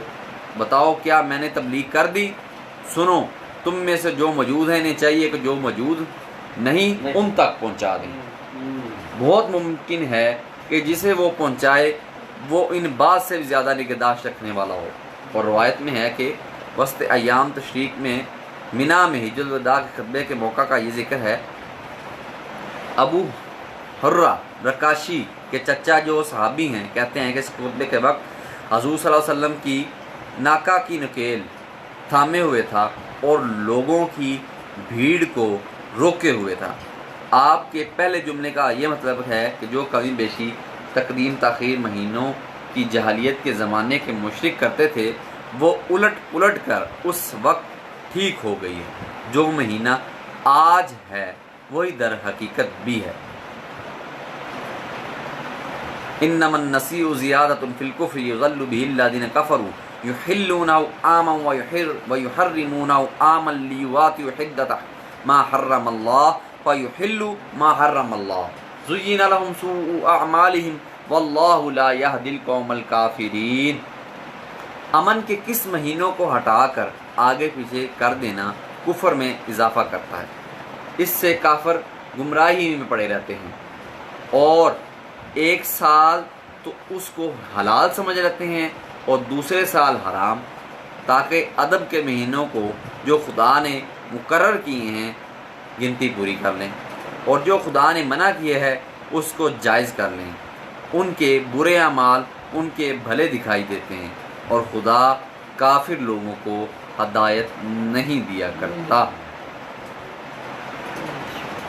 بتاؤ کیا میں نے تبلیغ کر دی؟ سنو تم میں سے جو موجود ہیں انہیں چاہیے کہ جو موجود نہیں ان تک پہنچا دیں۔ بہت ممکن ہے کہ جسے وہ پہنچائے وہ ان بات سے بھی زیادہ نگہداشت رکھنے والا ہو۔ اور روایت میں ہے کہ وسط ایام تشریق میں منا میں حجۃ الوداع کے خطبے کے موقع کا یہ ذکر ہے۔ ابو حرہ رکاشی کے چچا جو صحابی ہیں کہتے ہیں کہ اس خطبے کے وقت حضور صلی اللہ علیہ وسلم کی ناکا کی نکیل تھامے ہوئے تھا اور لوگوں کی بھیڑ کو روکے ہوئے تھا۔ آپ کے پہلے جملے کا یہ مطلب ہے کہ جو کمی بیشی تقدیم تاخیر مہینوں کی جہالیت کے زمانے کے مشرک کرتے تھے وہ الٹ کر اس وقت ٹھیک ہو گئی ہے۔ جو مہینہ آج ہے وہی در حقیقت بھی ہے۔ انما النسیء زیادۃ فی الکفر یضل به الذین کفروا یحلونہ عاما ویحرمونہ عاما لیواطئوا حدۃ ما حرم اللہ فیحلوا ما حرم اللہ زین لهم سوء اعمالهم واللہ لا یہدی القوم الکافرین۔ امن کے کس مہینوں کو ہٹا کر آگے پیچھے کر دینا کفر میں اضافہ کرتا ہے۔ اس سے کافر گمراہی میں پڑے رہتے ہیں اور ایک سال تو اس کو حلال سمجھ لیتے ہیں اور دوسرے سال حرام، تاکہ ادب کے مہینوں کو جو خدا نے مقرر کیے ہیں گنتی پوری کر لیں اور جو خدا نے منع کیے ہے اس کو جائز کر لیں۔ ان کے برے اعمال ان کے بھلے دکھائی دیتے ہیں اور خدا کافر لوگوں کو ہدایت نہیں دیا کرتا۔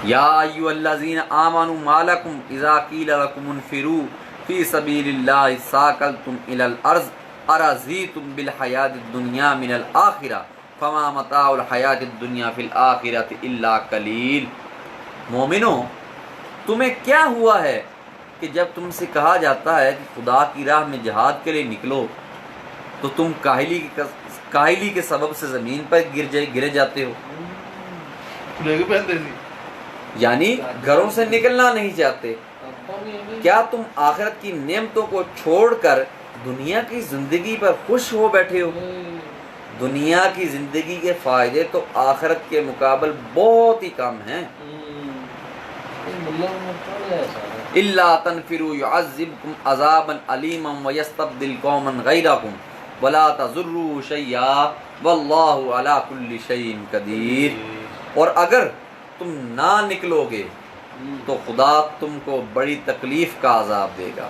یا ایھا الذین آمنوا ما لکم اذا قیل لکم انفروا فی سبیل اللہ ثاقلتم الی الارض ارضیتم بالحیاۃ الدنیا من الآخرہ فما متاع الحیاۃ الدنیا فی الآخرۃ الا قلیل۔ مومنوں تمہیں کیا ہوا ہے کہ جب تم سے کہا جاتا ہے کہ خدا کی راہ میں جہاد کے لیے نکلو تو تم کاہلی کے سبب سے زمین پر گرے جاتے ہو، یعنی گھروں سے نکلنا نہیں چاہتے۔ کیا تم آخرت کی نعمتوں کو چھوڑ کر دنیا کی زندگی پر خوش ہو بیٹھے ہو؟ دنیا کی زندگی کے فائدے تو آخرت کے مقابل بہت ہی کم ہیں۔ الا تنفروا يعذبكم عذابا علیما ويستبدل قوما غیرکم ولا تضروا شیئا واللہ علی کل شیء قدیر۔ اور اگر تم نہ نکلو گے تو خدا تم کو بڑی تکلیف کا عذاب دے گا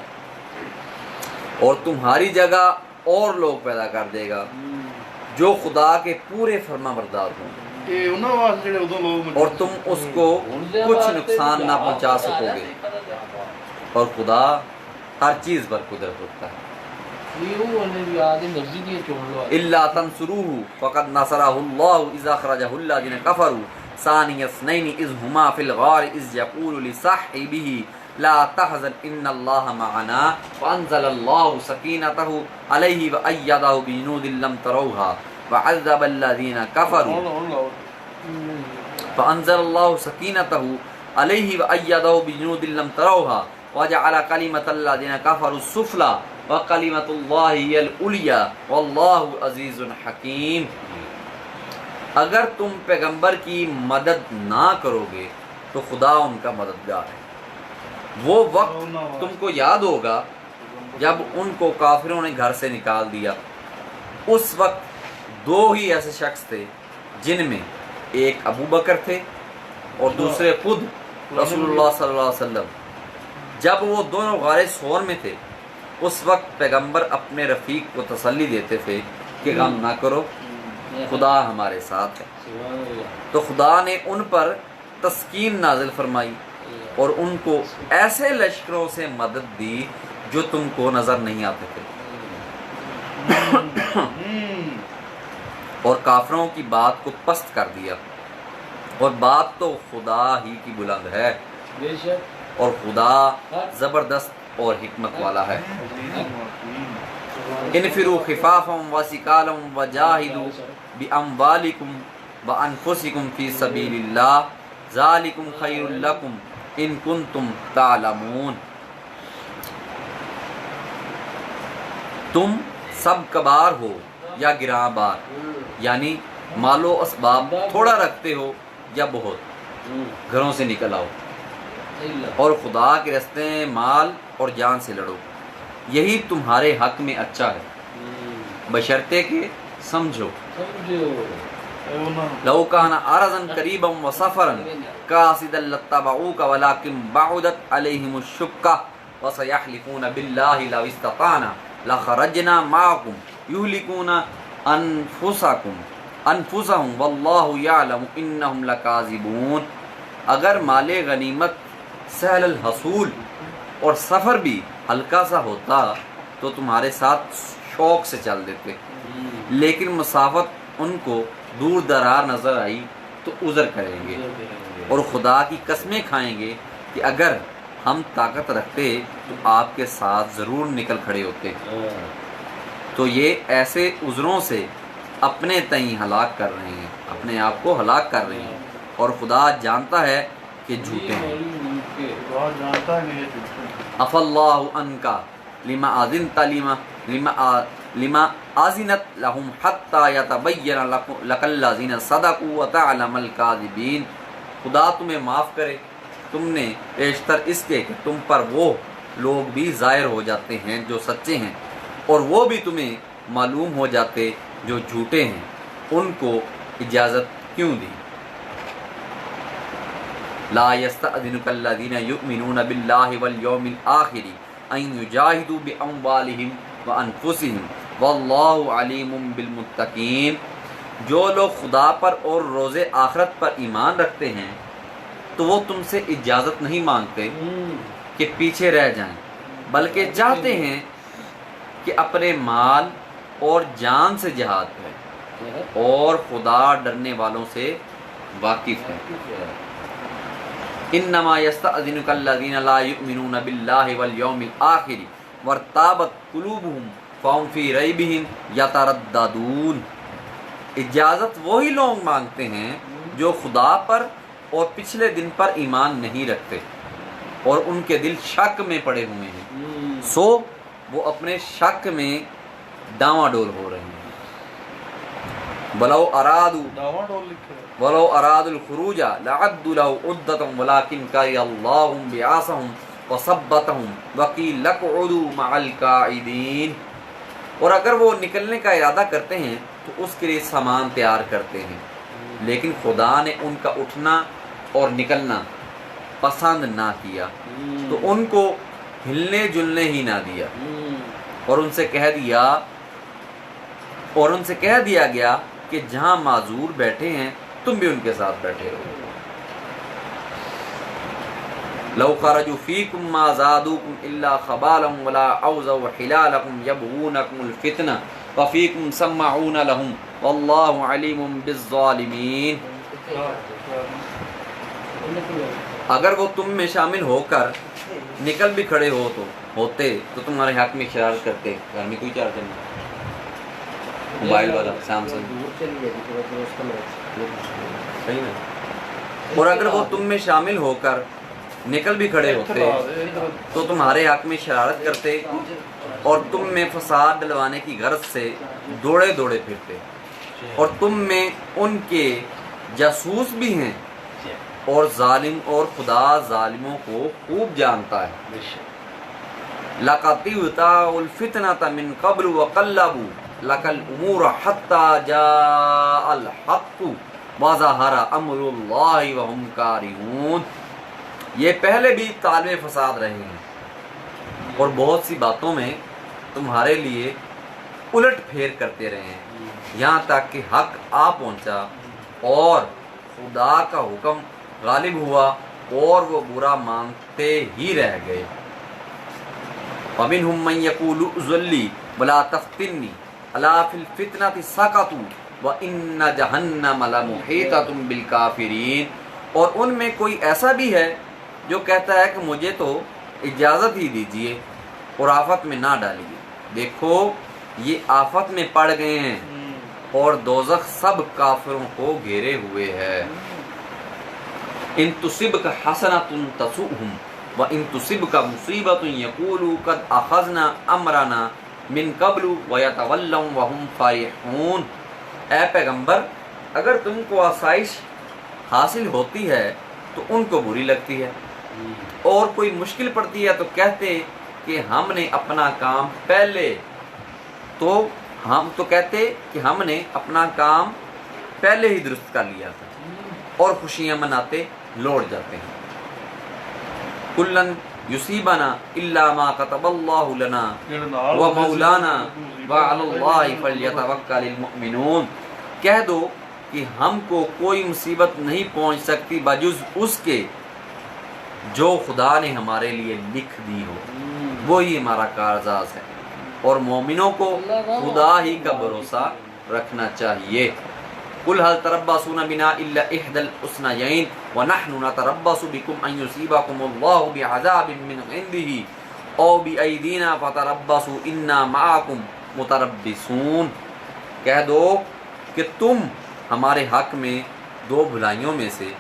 اور تمہاری جگہ اور لوگ پیدا کر دے گا جو خدا کے پورے فرما بردار ہوں اور تم اس کو کچھ نقصان نہ پہنچا سکو گے، اور خدا ہر چیز پر قدرت رکھتا ہے۔ الا تنصروه فقد نصرہ اللہ اذ اخرجہ الذین کفروا ثانی اثنین اذ ہما فی الغار اذ یقول لصاحبہ لا تحزن ان اللہ معنا فانزل اللہ سکینتہ علیہ وأیدہ بجنود لم تروها وعذب الذین کفروا فانزل اللہ سکینتہ علیہ وأیدہ بجنود لم تروها وجعل کلمۃ الذین کفروا السفلی وکلمۃ اللہ ہی العلیٰ واللہ عزیز حکیم۔ اگر تم پیغمبر کی مدد نہ کرو گے تو خدا ان کا مددگار ہے۔ وہ وقت تم کو یاد ہوگا جب ان کو کافروں نے گھر سے نکال دیا۔ اس وقت دو ہی ایسے شخص تھے جن میں ایک ابو بکر تھے اور دوسرے خود رسول اللہ صلی اللہ علیہ وسلم۔ جب وہ دونوں غار ثور میں تھے اس وقت پیغمبر اپنے رفیق کو تسلی دیتے تھے کہ غم نہ کرو، خدا ہمارے ساتھ ہے۔ تو خدا نے ان پر تسکین نازل فرمائی اور ان کو ایسے لشکروں سے مدد دی جو تم کو نظر نہیں آتے تھے، اور کافروں کی بات کو پست کر دیا، اور بات تو خدا ہی کی بلند ہے، بے شک اور خدا زبردست اور حکمت والا ہے۔ انفروا خفافا وثقالا وجاہدوا باموالکم وانفسکم فی سبیل اللہ ذالکم خیر لکم ان کنتم تعلمون۔ تم سب کبار ہو یا گراں بار، یعنی مال و اسباب تھوڑا رکھتے ہو یا بہت، گھروں سے نکل آؤ اور خدا کے راستے میں مال اور جان سے لڑو، یہی تمہارے حق میں اچھا ہے، بشرطے کہ سمجھو۔ لو کان عرضا قریبا وسفرا قاصدا لاتبعوک ولکن بعدت علیہم الشقہ وسیحلفون باللہ لو استطعنا لخرجنا معکم یہلکون انفسہم واللہ یعلم انہم لکاذبون۔ اگر مال غنیمت سہل الحصول اور سفر بھی ہلکا سا ہوتا تو تمہارے ساتھ شوق سے چل دیتے، لیکن مسافت ان کو دور دراز نظر آئی تو عذر کریں گے اور خدا کی قسمیں کھائیں گے کہ اگر ہم طاقت رکھتے تو آپ کے ساتھ ضرور نکل کھڑے ہوتے۔ تو یہ ایسے عذروں سے اپنے تئیں ہلاک کر رہے ہیں، اپنے آپ کو ہلاک کر رہے ہیں، اور خدا جانتا ہے کہ جھوٹے ہیں۔ خدا جانتا ہے کہ یہ جھوٹے ہیں۔ عفا اللہ عنکا لما اذنت لما اذنت لهم حتى يتبين لك الذين صدقوا وتعلم الكاذبین۔ خدا تمہیں معاف کرے، تم نے بیشتر اس کے کہ تم پر وہ لوگ بھی ظاہر ہو جاتے ہیں جو سچے ہیں، اور وہ بھی تمہیں معلوم ہو جاتے جو جھوٹے ہیں، ان کو اجازت کیوں دی؟ لا يستأذنك الذين يؤمنون بالله واليوم الآخر ان يجاهدوا باموالهم وانفسهم والله علیم بالمتقین۔ جو لوگ خدا پر اور روز آخرت پر ایمان رکھتے ہیں تو وہ تم سے اجازت نہیں مانگتے کہ پیچھے رہ جائیں، بلکہ چاہتے ہیں کہ اپنے مال اور جان سے جہاد کریں، اور خدا ڈرنے والوں سے واقف ہے۔ انما یستأذنک الذین لا یؤمنون باللہ والیوم الآخر وارتابت قلوبہم فہم فی ریبہم یترددون۔ اجازت وہی لوگ مانگتے ہیں جو خدا پر اور پچھلے دن پر ایمان نہیں رکھتے اور ان کے دل شک میں پڑے ہوئے ہیں، سو وہ اپنے شک میں ڈاواں ڈول ہو رہے ہیں۔ ولو ارادوا دعویٰ ڈول لکھے ہیں۔ ولو ارادوا الخروج لعدوا له عدة ولكن كره الله بعاصهم وثبتهم وقيل اقعدوا مع القاعدين۔ اور اگر وہ نکلنے کا ارادہ کرتے ہیں تو اس کے لیے سامان تیار کرتے ہیں، لیکن خدا نے ان کا اٹھنا اور نکلنا پسند نہ کیا تو ان کو ہلنے جلنے ہی نہ دیا، اور ان سے کہہ دیا گیا کہ جہاں معذور بیٹھے ہیں تم بھی ان کے ساتھ بیٹھے رہو۔ لو خرجوا فیکم ما زادوکم الا خبالا ولا اوضوا خلالکم یبغونکم الفتنہ وفیکم سمعون لهم واللہ علیم بالظالمین۔ اگر وہ تم میں شامل ہو کر نکل بھی کھڑے ہوتے تو تمہارے حق میں شرارت کرتے۔ گھر میں کوئی چارجر نہیں، موبائل والا سیمسنگ، اور اگر وہ تم میں شامل ہو کر نکل بھی کھڑے ہوتے تو تمہارے حق میں شرارت کرتے اور تم میں فساد ڈلوانے کی غرض سے دوڑے پھرتے، اور تم میں ان کے جاسوس بھی ہیں، اور ظالم اور خدا ظالموں کو خوب جانتا ہے۔ لَقَطِعْتَ الْفِتْنَةَ مِنْ قَبْلُ وَقَلَّبُوا لَكَ الْأُمُورَ حَتَّى جَاءَ الْحَقُّ وَظَهَرَ أَمْرُ اللَّهِ وَهُمْ كَارِهُونَ۔ یہ پہلے بھی طالب فساد رہے ہیں اور بہت سی باتوں میں تمہارے لیے الٹ پھیر کرتے رہے ہیں، یہاں تک کہ حق آ پہنچا اور خدا کا حکم غالب ہوا اور وہ برا مانگتے ہی رہ گئے۔ وَمِنْهُمْ مَنْ يَقُولُ ائْذُنْ وَلَا تَفْتِنِّي أَلَا فِي الْفِتْنَةِ سَقَطُوا وَإِنَّ جَهَنَّمَ لَمُحِيطَةٌ بِالْكَافِرِينَ، اور ان میں کوئی ایسا بھی ہے جو کہتا ہے کہ مجھے تو اجازت ہی دیجیے اور آفت میں نہ ڈالیے، دیکھو یہ آفت میں پڑ گئے ہیں اور دوزخ سب کافروں کو گھیرے ہوئے ہے۔ ان تصبک حسنۃ تسؤہم وان تصبک مصیبۃ یقولوا قد اخذنا امرنا من قبل ویتولوا وهم فرحون، اے پیغمبر اگر تم کو آسائش حاصل ہوتی ہے تو ان کو بری لگتی ہے، اور کوئی مشکل پڑتی ہے تو کہتے کہ ہم نے اپنا کام پہلے ہی درست کر لیا تھا، اور خوشیاں مناتے لوٹ جاتے ہیں۔ کلن یصیبنا الا ما كتب اللہ لنا ومولانا وعلی اللہ فلیتوکل المؤمنون، کہہ دو کہ ہم کو کوئی مصیبت نہیں پہنچ سکتی بجز اس کے جو خدا نے ہمارے لیے لکھ دی ہو، وہی ہمارا کارساز ہے، اور مومنوں کو خدا ہی کا بھروسہ رکھنا چاہیے۔ قل هل تربصون بنا الا احدى الحسنيين ونحن نتربص بكم ان يصيبكم الله بعذاب من عنده او بايدينا فتربصوا انا معكم متربصون، کہہ دو کہ تم ہمارے حق میں دو بھلائیوں میں سے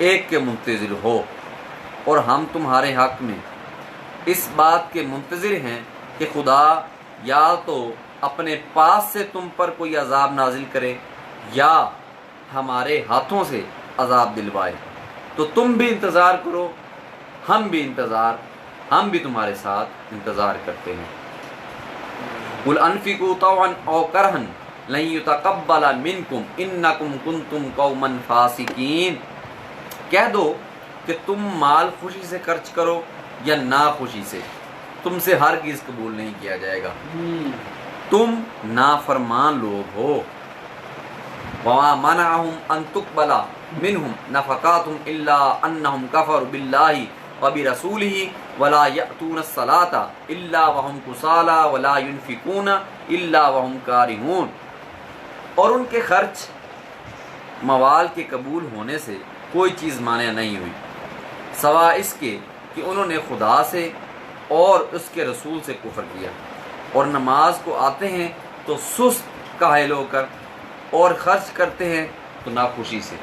ایک کے منتظر ہو، اور ہم تمہارے حق میں اس بات کے منتظر ہیں کہ خدا یا تو اپنے پاس سے تم پر کوئی عذاب نازل کرے یا ہمارے ہاتھوں سے عذاب دلوائے، تو تم بھی انتظار کرو، ہم بھی تمہارے ساتھ انتظار کرتے ہیں۔ قل انفقوا طوعا او کرها لن يتقبل منكم انکم کنتم قوما فاسقین، کہہ دو کہ تم مال خوشی سے خرچ کرو یا ناخوشی سے، تم سے ہرگز قبول نہیں کیا جائے گا، تم نافرمان لوگ ہو۔ وما منعهم ان تقبل منهم نفقاتهم الا انهم كفروا بالله وبرسوله ولا يأتون الصلاة الا وهم كسالى ولا ينفقون الا وهم كارهون، اور ان کے خرچ موال کے قبول ہونے سے کوئی چیز مانع نہیں ہوئی سوا اس کے کہ انہوں نے خدا سے اور اس کے رسول سے کفر کیا، اور نماز کو آتے ہیں تو سست کاہل ہو کر، اور خرچ کرتے ہیں تو ناخوشی سے۔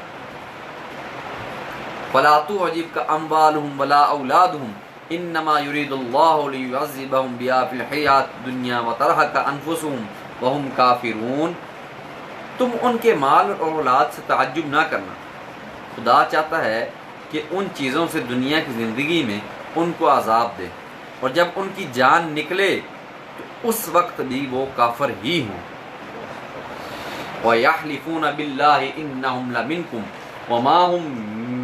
فلا تعجبك اموالهم ولا اولادهم انما يريد الله ليعذبهم بها في الحياة الدنيا وترهق انفسهم وهم كافرون، تم ان کے مال اور اولاد سے تعجب نہ کرنا، خدا چاہتا ہے کہ ان چیزوں سے دنیا کی زندگی میں ان کو عذاب دے، اور جب ان کی جان نکلے تو اس وقت بھی وہ کافر ہی ہوں۔ وَيَحْلِفُونَ بِاللَّهِ إِنَّهُمْ لَمِنْكُمْ وَمَا هُمْ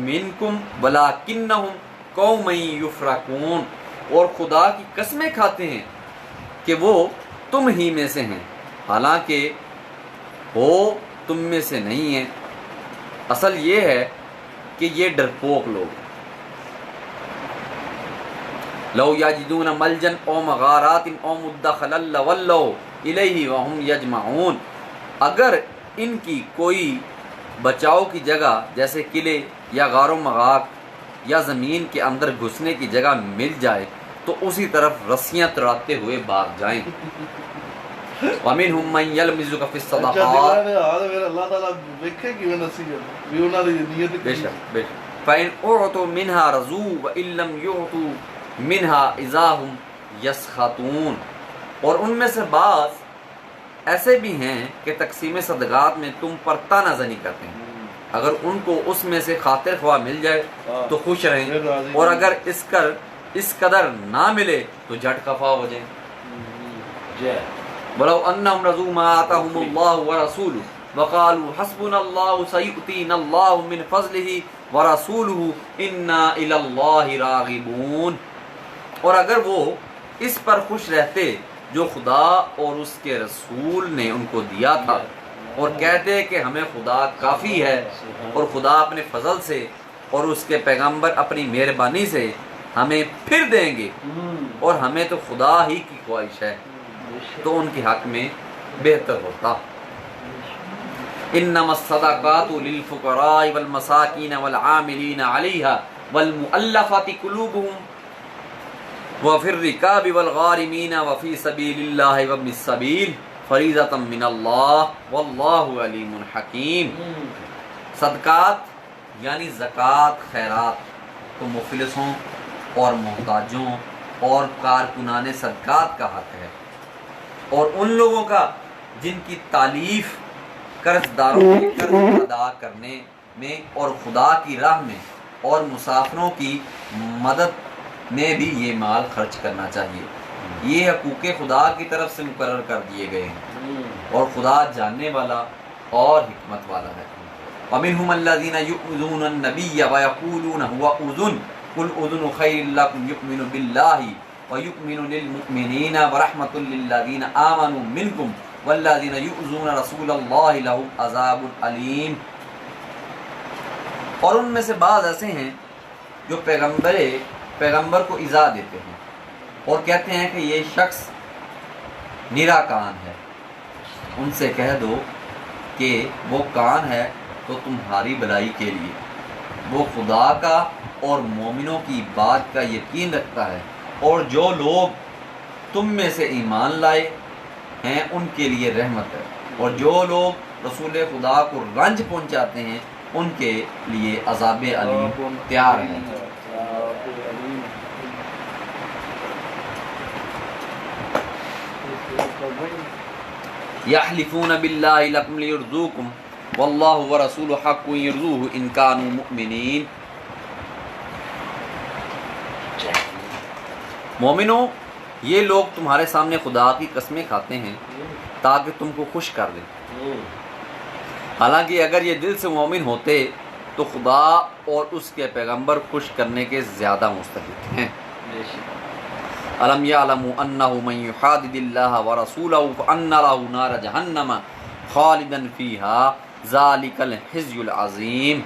مِنْكُمْ وَلَكِنَّهُمْ قَوْمٌ يُفْرَقُونَ، اور خدا کی قسمیں کھاتے ہیں کہ وہ تم ہی میں سے ہیں، حالانکہ وہ تم میں سے نہیں ہیں، اصل یہ ہے کہ یہ ڈرپوک لوگ۔ لو یجدون ملجا او مغارات او مدخلا لولوا الیہ وهم یجمعون، اگر ان کی کوئی بچاؤ کی جگہ جیسے قلعے یا غار و مغاق یا زمین کے اندر گھسنے کی جگہ مل جائے تو اسی طرف رسیاں تڑاتے ہوئے بھاگ جائیں۔ وَمِنْهُمْ مَنْ يَلْمِزُكَ فِي الصَّدَقَاتِ اللہ تعالیٰ ویکھے کہ نصیحت بھی انہاں دی نیت بے شک فَإِنْ أُعْطُوا مِنْهَا رَضُوا وَإِن لَّمْ يُعْطُوا مِنْهَا إِذَا هُمْ يَسْخَطُونَ، اور ان میں سے بعض ایسے بھی ہیں کہ تقسیم صدقات میں تم پر طعنہ زنی کرتے ہیں، اگر ان کو اس میں سے خاطر خواہ مل جائے تو خوش رہیں، اور اگر اس قدر نہ ملے تو جھٹ خفا ہو جائیں۔ وَلَوْ أَنَّهُمْ رَضُوا مَا آتَاهُمُ اللَّهُ وَرَسُولُهُ وَقَالُوا حَسْبُنَا اللَّهُ سَيُؤْتِينَا اللَّهُ مِنْ فَضْلِهِ وَرَسُولُهُ إِنَّا إِلَى اللَّهِ رَاغِبُونَ، اور اگر وہ اس پر خوش رہتے جو خدا اور اس کے رسول نے ان کو دیا تھا، اور کہتے کہ ہمیں خدا کافی ہے اور خدا اپنے فضل سے اور اس کے پیغمبر اپنی مہربانی سے ہمیں پھر دیں گے اور ہمیں تو خدا ہی کی خواہش ہے تو ان کے حق میں بہتر ہوتا۔ انما الصدقات للفقراء والمساکین والعاملین علیہا والمؤلفات قلوبهم وفی الرکاب والغارمین وفی سبیل اللہ وابن السبیل فریضۃ من اللہ واللہ علیم حکیم۔ صدقات یعنی زکوٰۃ خیرات تو مفلسوں اور محتاجوں اور کارکنان صدقات کا حق ہے، اور ان لوگوں کا جن کی تالیف قرض داروں کے قرض ادا کرنے میں اور خدا کی راہ میں اور مسافروں کی مدد میں بھی یہ مال خرچ کرنا چاہیے۔ یہ حقوق خدا کی طرف سے مقرر کر دیے گئے ہیں اور خدا جاننے والا اور حکمت والا ہے۔ وَمِنْهُمَ الَّذِينَ يُؤْذُونَ النَّبِيَّ وَيَقُولُونَ هُوَ أُذُنٌ قُلْ أُذُنُ خَيْرٌ لَكُمْ يُؤْمِنُ بِاللَّهِ وَيُؤْمِنُ لِلْمُؤْمِنِينَ وَرَحْمَةٌ لِلَّذِينَ آمَنُوا مِنْكُمْ وَالَّذِينَ يُؤْذُونَ رَسُولَ اللَّهِ لَهُمْ عَذَابٌ أَلِيمٌ۔ اور ان میں سے بعض ایسے ہیں جو پیغمبر کو ایذا دیتے ہیں اور کہتے ہیں کہ یہ شخص نرا کان ہے۔ ان سے کہہ دو کہ وہ کان ہے تو تمہاری بھلائی کے لیے، وہ خدا کا اور مومنوں کی بات کا یقین رکھتا ہے، اور جو لوگ تم میں سے ایمان لائے ہیں ان کے لیے رحمت ہے، اور جو لوگ رسول خدا کو رنج پہنچاتے ہیں ان کے لیے عذاب علیم تیار ہے۔ یحلفون باللہ لکم لیرضوکم واللہ ورسولہ حق یرضوہ ان کانوا مؤمنین۔ مومنوں، یہ لوگ تمہارے سامنے خدا کی قسمیں کھاتے ہیں تاکہ تم کو خوش کر دیں، حالانکہ اگر یہ دل سے مومن ہوتے تو خدا اور اس کے پیغمبر خوش کرنے کے زیادہ مستحق ہیں۔ الم یعلموا انہ من یحادد اللہ ورسولہ فان لہ نار جہنم خالدا فیہا ذالک الخزی العظیم۔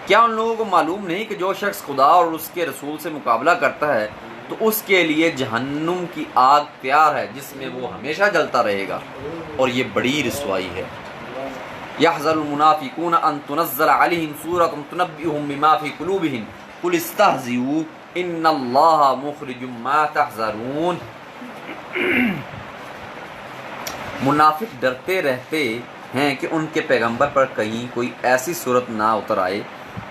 کیا ان لوگوں کو معلوم نہیں کہ جو شخص خدا اور اس کے رسول سے مقابلہ کرتا ہے تو اس کے لیے جہنم کی آگ تیار ہے جس میں وہ ہمیشہ جلتا رہے گا، اور یہ بڑی رسوائی ہے۔ یحذر المنافقون ان تنزل علیہم سورۃ تنبئہم بما فی قلوبہم قل استہزئوا ان اللہ مخرج ما تحذرون۔ منافق ڈرتے رہتے ہیں کہ ان کے پیغمبر پر کہیں کوئی ایسی صورت نہ اتر آئے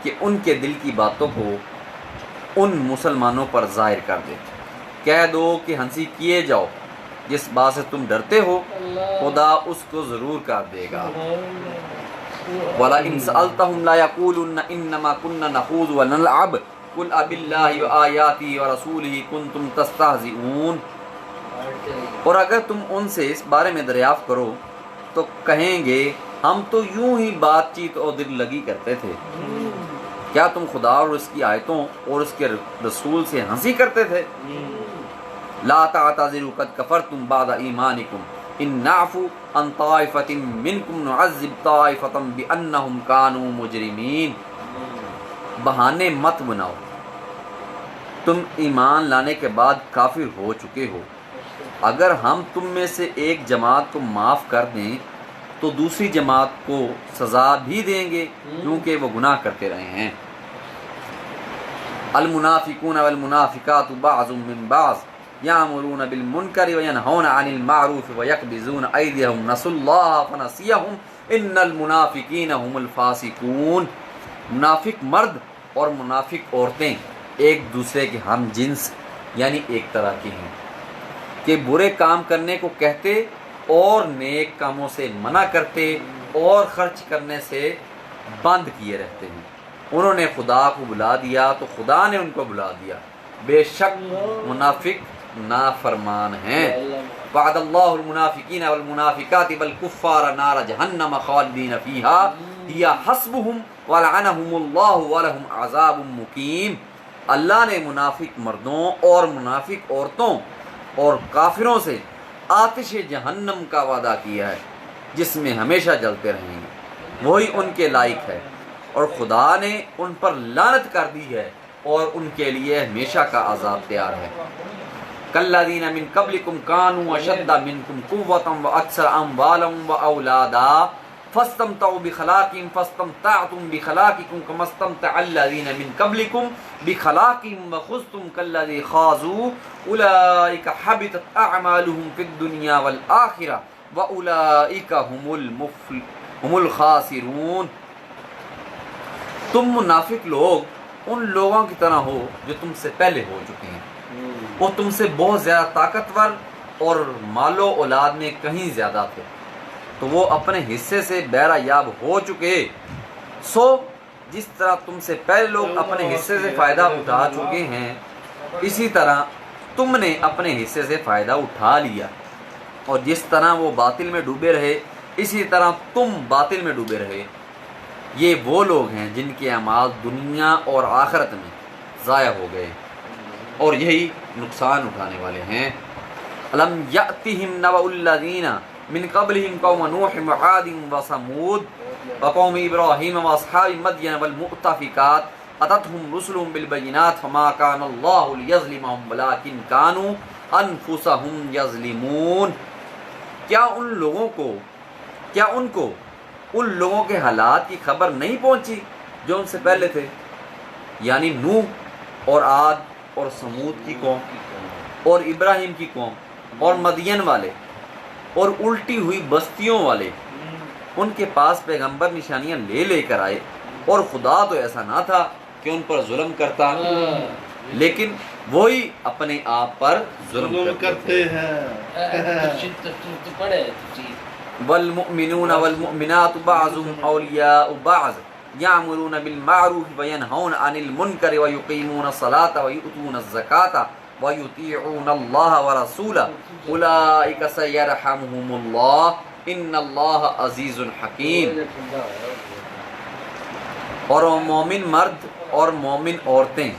کہ ان کے دل کی باتوں کو ان مسلمانوں پر ظاہر کر دے۔ کہہ دو کہ ہنسی کیے جاؤ، جس بات سے تم ڈرتے ہو خدا اس کو ضرور کر دے گا۔ وَلَئِنْ سَأَلْتَهُمْ لَيَقُولُنَّ إِنَّمَا كُنَّا نَخُوضُ وَنَلْعَبُ قُلْ أَبِاللَّهِ وَآيَاتِهِ وَرَسُولِهِ كُنْتُمْ تَسْتَهْزِئُونَ۔ اور اگر تم ان سے اس بارے میں دریافت کرو تو کہیں گے ہم تو یوں ہی بات چیت اور دل لگی کرتے تھے، کیا تم خدا اور اس کی آیتوں اور اس کے رسول سے ہنسی کرتے تھے؟ لا تعتذروا قد کفرتم بعد ایمانکم ان نعفو عن طائفۃ منکم نعذب طائفۃ بانہم کانوا مجرمین۔ بہانے مت بناؤ، تم ایمان لانے کے بعد کافر ہو چکے ہو، اگر ہم تم میں سے ایک جماعت کو معاف کر دیں تو دوسری جماعت کو سزا بھی دیں گے کیونکہ وہ گناہ کرتے رہے ہیں۔ المنافقون والمنافقات بعض من بعض یامرون بالمنکر وینہون عن المعروف ویقبضون ایدیہم نسوا اللہ فنسیہم ان المنافقین هم الفاسقون۔ منافق مرد اور منافق عورتیں ایک دوسرے کے ہم جنس یعنی ایک طرح کے ہیں کہ برے کام کرنے کو کہتے اور نیک کاموں سے منع کرتے اور خرچ کرنے سے بند کیے رہتے ہیں۔ انہوں نے خدا کو بلا دیا تو خدا نے ان کو بلا دیا، بے شک منافق نافرمان ہیں۔ وعد اللہ المنافقین والمنافقات والکفار نار جہنم خالدین فیہا ہی حسبہم ولعنہم اللہ ولہم عذاب مقیم۔ اللہ نے منافق مردوں اور منافق عورتوں اور کافروں سے آتش جہنم کا وعدہ کیا ہے جس میں ہمیشہ جلتے رہیں گے، وہی ان کے لائق ہے، اور خدا نے ان پر لعنت کر دی ہے اور ان کے لیے ہمیشہ کا عذاب تیار ہے۔ کالذین من قبلکم کانوا اشد منکم قوۃ واکثر اموالا واولادا فاستمتعوا بخلاقهم فاستمتعتم بخلاقکم کما استمتع الذین من قبلکم بخلاقهم وخذتم کالذی خاضوا اولئک حبطت اعمالهم فی الدنیا والآخرہ واولئک هم الخاسرون۔ تم منافق لوگ ان لوگوں کی طرح ہو جو تم سے پہلے ہو چکے ہیں، وہ تم سے بہت زیادہ طاقتور اور مال و اولاد میں کہیں زیادہ تھے، تو وہ اپنے حصے سے بہرہ یاب ہو چکے۔ سو جس طرح تم سے پہلے لوگ اپنے حصے سے فائدہ اٹھا چکے ہیں، اسی طرح تم نے اپنے حصے سے فائدہ اٹھا لیا، اور جس طرح وہ باطل میں ڈوبے رہے اسی طرح تم باطل میں ڈوبے رہے۔ یہ وہ لوگ ہیں جن کے اعمال دنیا اور آخرت میں ضائع ہو گئے اور یہی نقصان اٹھانے والے ہیں۔ الم یأتہم نبأ الذین من قبلہم قوم نوح وعاد وثمود وقوم ابراہیم واصحاب مدین والمؤتفکات اتتہم رسلہم بالبینات فما کان اللہ لیظلمہم ولکن کانوا انفسہم یظلمون۔ کیا ان کو ان لوگوں کے حالات کی خبر نہیں پہنچی جو ان سے پہلے تھے، یعنی نوح اور عاد اور سمود کی قوم اور ابراہیم کی قوم اور مدین والے اور الٹی ہوئی بستیوں والے، ان کے پاس پیغمبر نشانیاں لے لے کر آئے، اور خدا تو ایسا نہ تھا کہ ان پر ظلم کرتا، لیکن وہی اپنے آپ پر ظلم کرتے ہیں۔ والمؤمنون والمؤمنات بعضهم اولیاء بعض یأمرون بالمعروف وینہون عن المنکر ویقیمون الصلاة ویؤتون الزکاة ویطیعون اللہ ورسولہ اولئک سیرحمہم اللہ ان اللہ عزیز حکیم۔ اور مومن مرد اور مومن عورتیں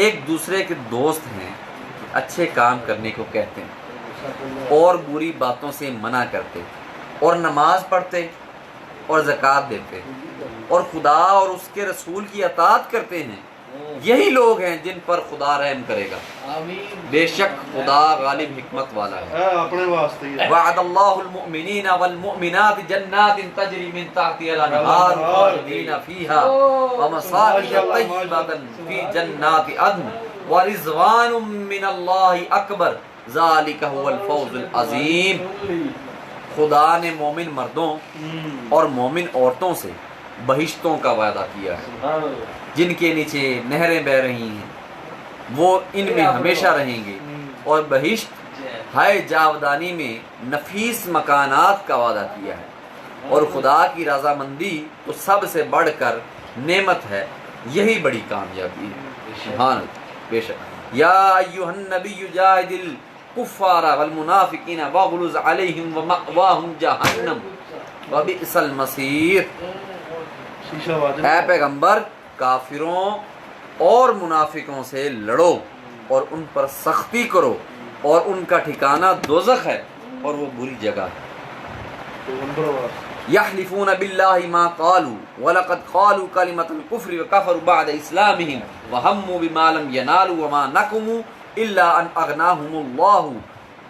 ایک دوسرے کے دوست ہیں کہ اچھے کام کرنے کو کہتے ہیں اور بری باتوں سے منع کرتے اور نماز پڑھتے اور زکوٰۃ دیتے اور خدا اور اس کے رسول کی اطاعت کرتے ہیں، یہی لوگ ہیں جن پر خدا رحم کرے گا، بے شک خدا غالب حکمت والا ہے۔ اپنے واسطے ہی وعد اللہ المؤمنین والمؤمنات جنات تجری من تحتها الانہار خالدین فیہا ومساکن طیبۃ فی جنات عدن ورضوان من اللہ اکبر ذالک هو الفوز العظیم۔ خدا نے مومن مردوں اور مومن عورتوں سے بہشتوں کا وعدہ کیا ہے جن کے نیچے نہریں بہہ رہی ہیں، وہ ان میں ہمیشہ رہیں گے، اور بہشت ہائے جاودانی میں نفیس مکانات کا وعدہ کیا ہے، اور خدا کی رضامندی تو سب سے بڑھ کر نعمت ہے، یہی بڑی کامیابی ہے۔ سبحان اللہ۔ بے شک یا ایھا النبی جاہد الکفار والمنافقین واغلظ علیہم ومأواہم جہنم وبئس المصیر۔ اے پیغمبر، کافروں اور منافقوں سے لڑو اور ان پر سختی کرو، اور ان کا ٹھکانہ دوزخ ہے اور وہ بری جگہ ہے۔ یحلفون باللہ ما قالوا ولقد قالوا کلمۃ الکفر وکفروا بعد اسلامہم وہموا بما لم ینالوا وما نقموا الا ان اغناہم اللہ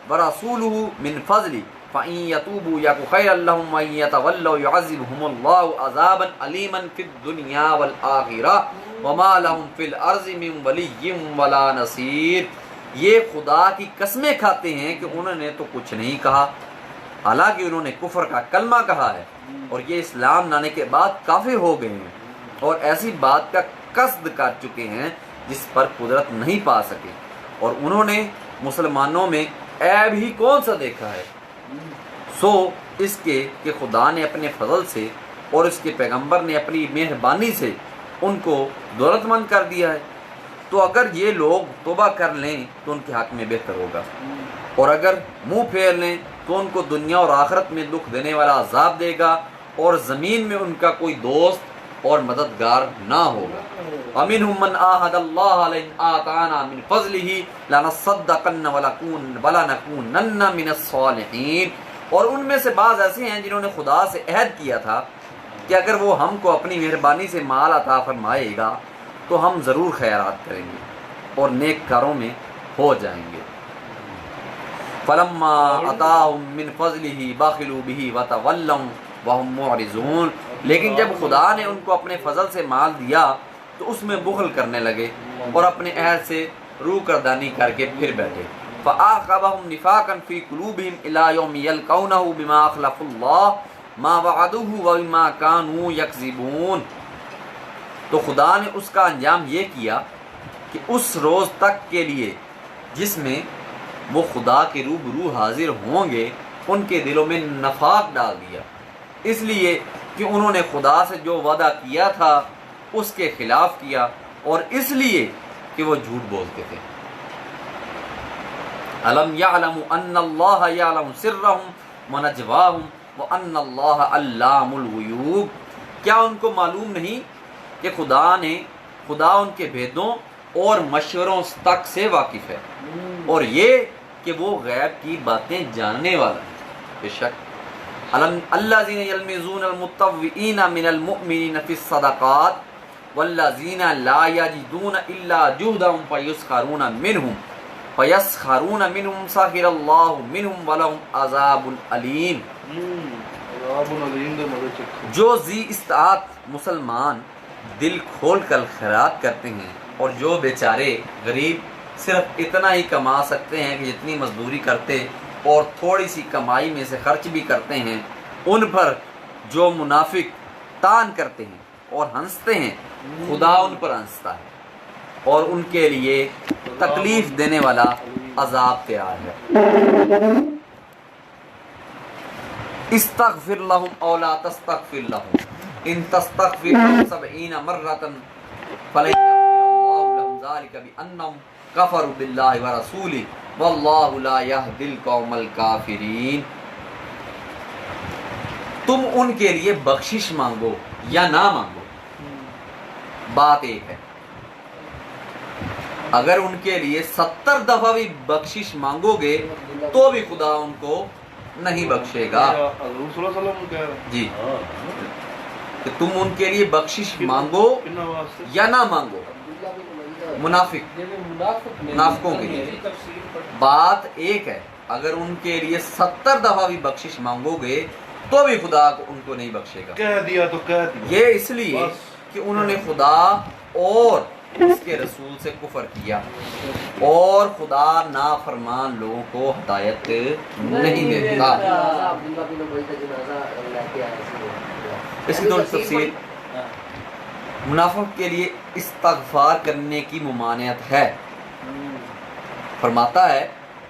ورسولہ من فضلہ فَإِن يَتُوبُوا يَكُ خَيْرًا لَّهُمْ وَإِن يَتَوَلَّوْا يُعَذِّبْهُمُ اللَّهُ عَذَابًا أَلِيمًا فِي الدُّنْيَا وَالْآخِرَةِ وَمَا لَهُمْ فِي الْأَرْضِ مِن وَلِيٍّ وَلَا نَصِيرٍ۔ یہ خدا کی قسمیں کھاتے ہیں کہ انہوں نے تو کچھ نہیں کہا، حالانکہ انہوں نے کفر کا کلمہ کہا ہے اور یہ اسلام لانے کے بعد کافر ہو گئے ہیں اور ایسی بات کا قصد کر چکے ہیں جس پر قدرت نہیں پا سکے، اور انہوں نے مسلمانوں میں عیب ہی کون سا دیکھا ہے، سو اس کے کہ خدا نے اپنے فضل سے اور اس کے پیغمبر نے اپنی مہربانی سے ان کو دولت مند کر دیا ہے۔ تو اگر یہ لوگ توبہ کر لیں تو ان کے حق میں بہتر ہوگا، اور اگر منہ پھیر لیں تو ان کو دنیا اور آخرت میں دکھ دینے والا عذاب دے گا، اور زمین میں ان کا کوئی دوست اور مددگار نہ ہوگا۔ وَمِنْهُمْ مَنْ عَاهَدَ اللَّهَ لَئِنْ آتَانَا مِنْ فَضْلِهِ لَنَصَّدَّقَنَّ وَلَنَكُونَنَّ مِنَ الصَّالِحِينَ۔ اور ان میں سے بعض ایسے ہیں جنہوں نے خدا سے عہد کیا تھا کہ اگر وہ ہم کو اپنی مہربانی سے مال عطا فرمائے گا تو ہم ضرور خیرات کریں گے اور نیک کاروں میں ہو جائیں گے. فلما آتاہم من فضلہ بخلوا بہ وتولوا وہم معرضون. لیکن جب خدا نے ان کو اپنے فضل سے مال دیا تو اس میں بخل کرنے لگے اور اپنے عہد سے روح گردانی کر کے پھر بیٹھے. فَأَعْقَبَهُمْ نِفَاقًا فِي قُلُوبِهِمْ إِلَى يَوْمِ يَلْقَوْنَهُ بِمَا أَخْلَفُوا اللَّهَ مَا وَعَدُوهُ وَبِمَا كَانُوا يَكْذِبُونَ. تو خدا نے اس کا انجام یہ کیا کہ اس روز تک کے لیے جس میں وہ خدا کے روبرو حاضر ہوں گے ان کے دلوں میں نفاق ڈال دیا، اس لیے کہ انہوں نے خدا سے جو وعدہ کیا تھا اس کے خلاف کیا اور اس لیے کہ وہ جھوٹ بولتے تھے. الم یعلموا ان اللہ یعلم سرهم ونجواهم وان اللہ علام الغیوب. کیا ان کو معلوم نہیں کہ خدا ان کے بھیدوں اور مشوروں تک سے واقف ہے اور یہ کہ وہ غیب کی باتیں جاننے والا ہے. بے شک الذین یلمزون المطوعین من المؤمنین فی الصدقات والذین لا یجدون الا جہدهم فیسخرون منهم سخر اللہ منهم ولهم عذاب علیم. عذاب علیم دے مزے چکھو. جو ذی استطاعت مسلمان دل کھول کر خیرات کرتے ہیں اور جو بیچارے غریب صرف اتنا ہی کما سکتے ہیں کہ جتنی مزدوری کرتے اور تھوڑی سی کمائی میں سے خرچ بھی کرتے ہیں، ان پر جو منافق تان کرتے ہیں اور ہنستے ہیں خدا ان پر ہنستا ہے اور ان کے لیے تکلیف دینے والا عذاب تیار ہے. استغفر لهم او لا تستغفر لهم ان تستغفر لهم 70 مرة فلن يغفر الله لهم ذلك بأنهم كفروا بالله ورسوله والله لا يهدي القوم الكافرين. تم ان کے لیے بخشش مانگو یا نہ مانگو، بات ایک ہے. اگر ان کے لیے 70 دفعہ بھی بخشش مانگو گے تو بھی خدا ان کو نہیں بخشے گا. حضور صلی اللہ علیہ وسلم کہہ رہے ہیں جی کہ تم ان کے لیے بخشش مانگو کنا واسطے یا نہ مانگو، منافقوں کے لیے. بات ایک ہے، اگر ان کے لیے 70 دفعہ بھی بخشش مانگو گے تو بھی خدا ان کو نہیں بخشے گا. کہہ دیا تو کہہ دیا. یہ اس لیے کہ انہوں نے خدا اور اس کے رسول سے کفر کیا اور خدا نافرمان لوگوں کو ہدایت نہیں دیتا. اس کی تھوڑی تفصیل، منافق کے لیے استغفار کرنے کی ممانعت ہے. فرماتا ہے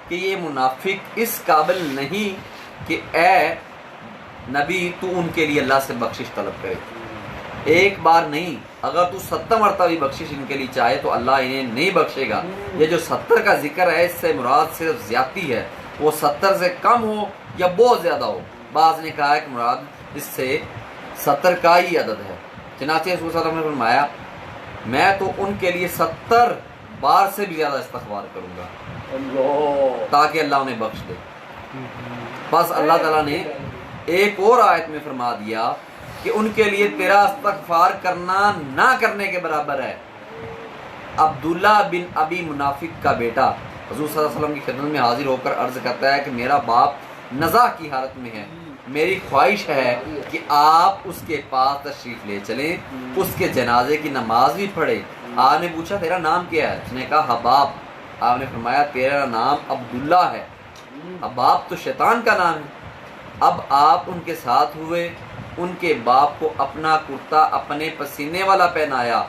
کہ یہ منافق اس قابل نہیں کہ اے نبی تو ان کے لیے اللہ سے بخشش طلب کرے. ایک بار نہیں، اگر تو 70 مرتبہ بھی بخشش ان کے لیے چاہے تو اللہ انہیں نہیں بخشے گا. یہ جو 70 کا ذکر ہے اس سے مراد صرف زیادتی ہے، وہ 70 سے کم ہو یا بہت زیادہ ہو. بعض نے کہا ہے کہ مراد اس سے 70 کا ہی عدد ہے. چنانچہ رسول صلی اللہ علیہ وسلم نے فرمایا میں تو ان کے لیے 70 بار سے بھی زیادہ استغفار کروں گا تاکہ اللہ انہیں بخش دے. بس اللہ تعالیٰ نے ایک اور آیت میں فرما دیا کہ ان کے لیے تیرا استغفار کرنا نہ کرنے کے برابر ہے. عبداللہ بن ابی منافق کا بیٹا حضور صلی اللہ علیہ وسلم کی خدمت میں حاضر ہو کر عرض کرتا ہے کہ میرا باپ نزاع کی حالت میں ہے، میری خواہش ہے کہ آپ اس کے پاس تشریف لے چلیں، اس کے جنازے کی نماز بھی پڑھیں. آپ نے پوچھا تیرا نام کیا ہے؟ اس نے کہا حباب. آپ نے فرمایا تیرا نام عبداللہ ہے، حباب تو شیطان کا نام ہے. اب آپ ان کے ساتھ ہوئے، ان کے باپ کو اپنا کرتا اپنے پسینے والا پہنایا،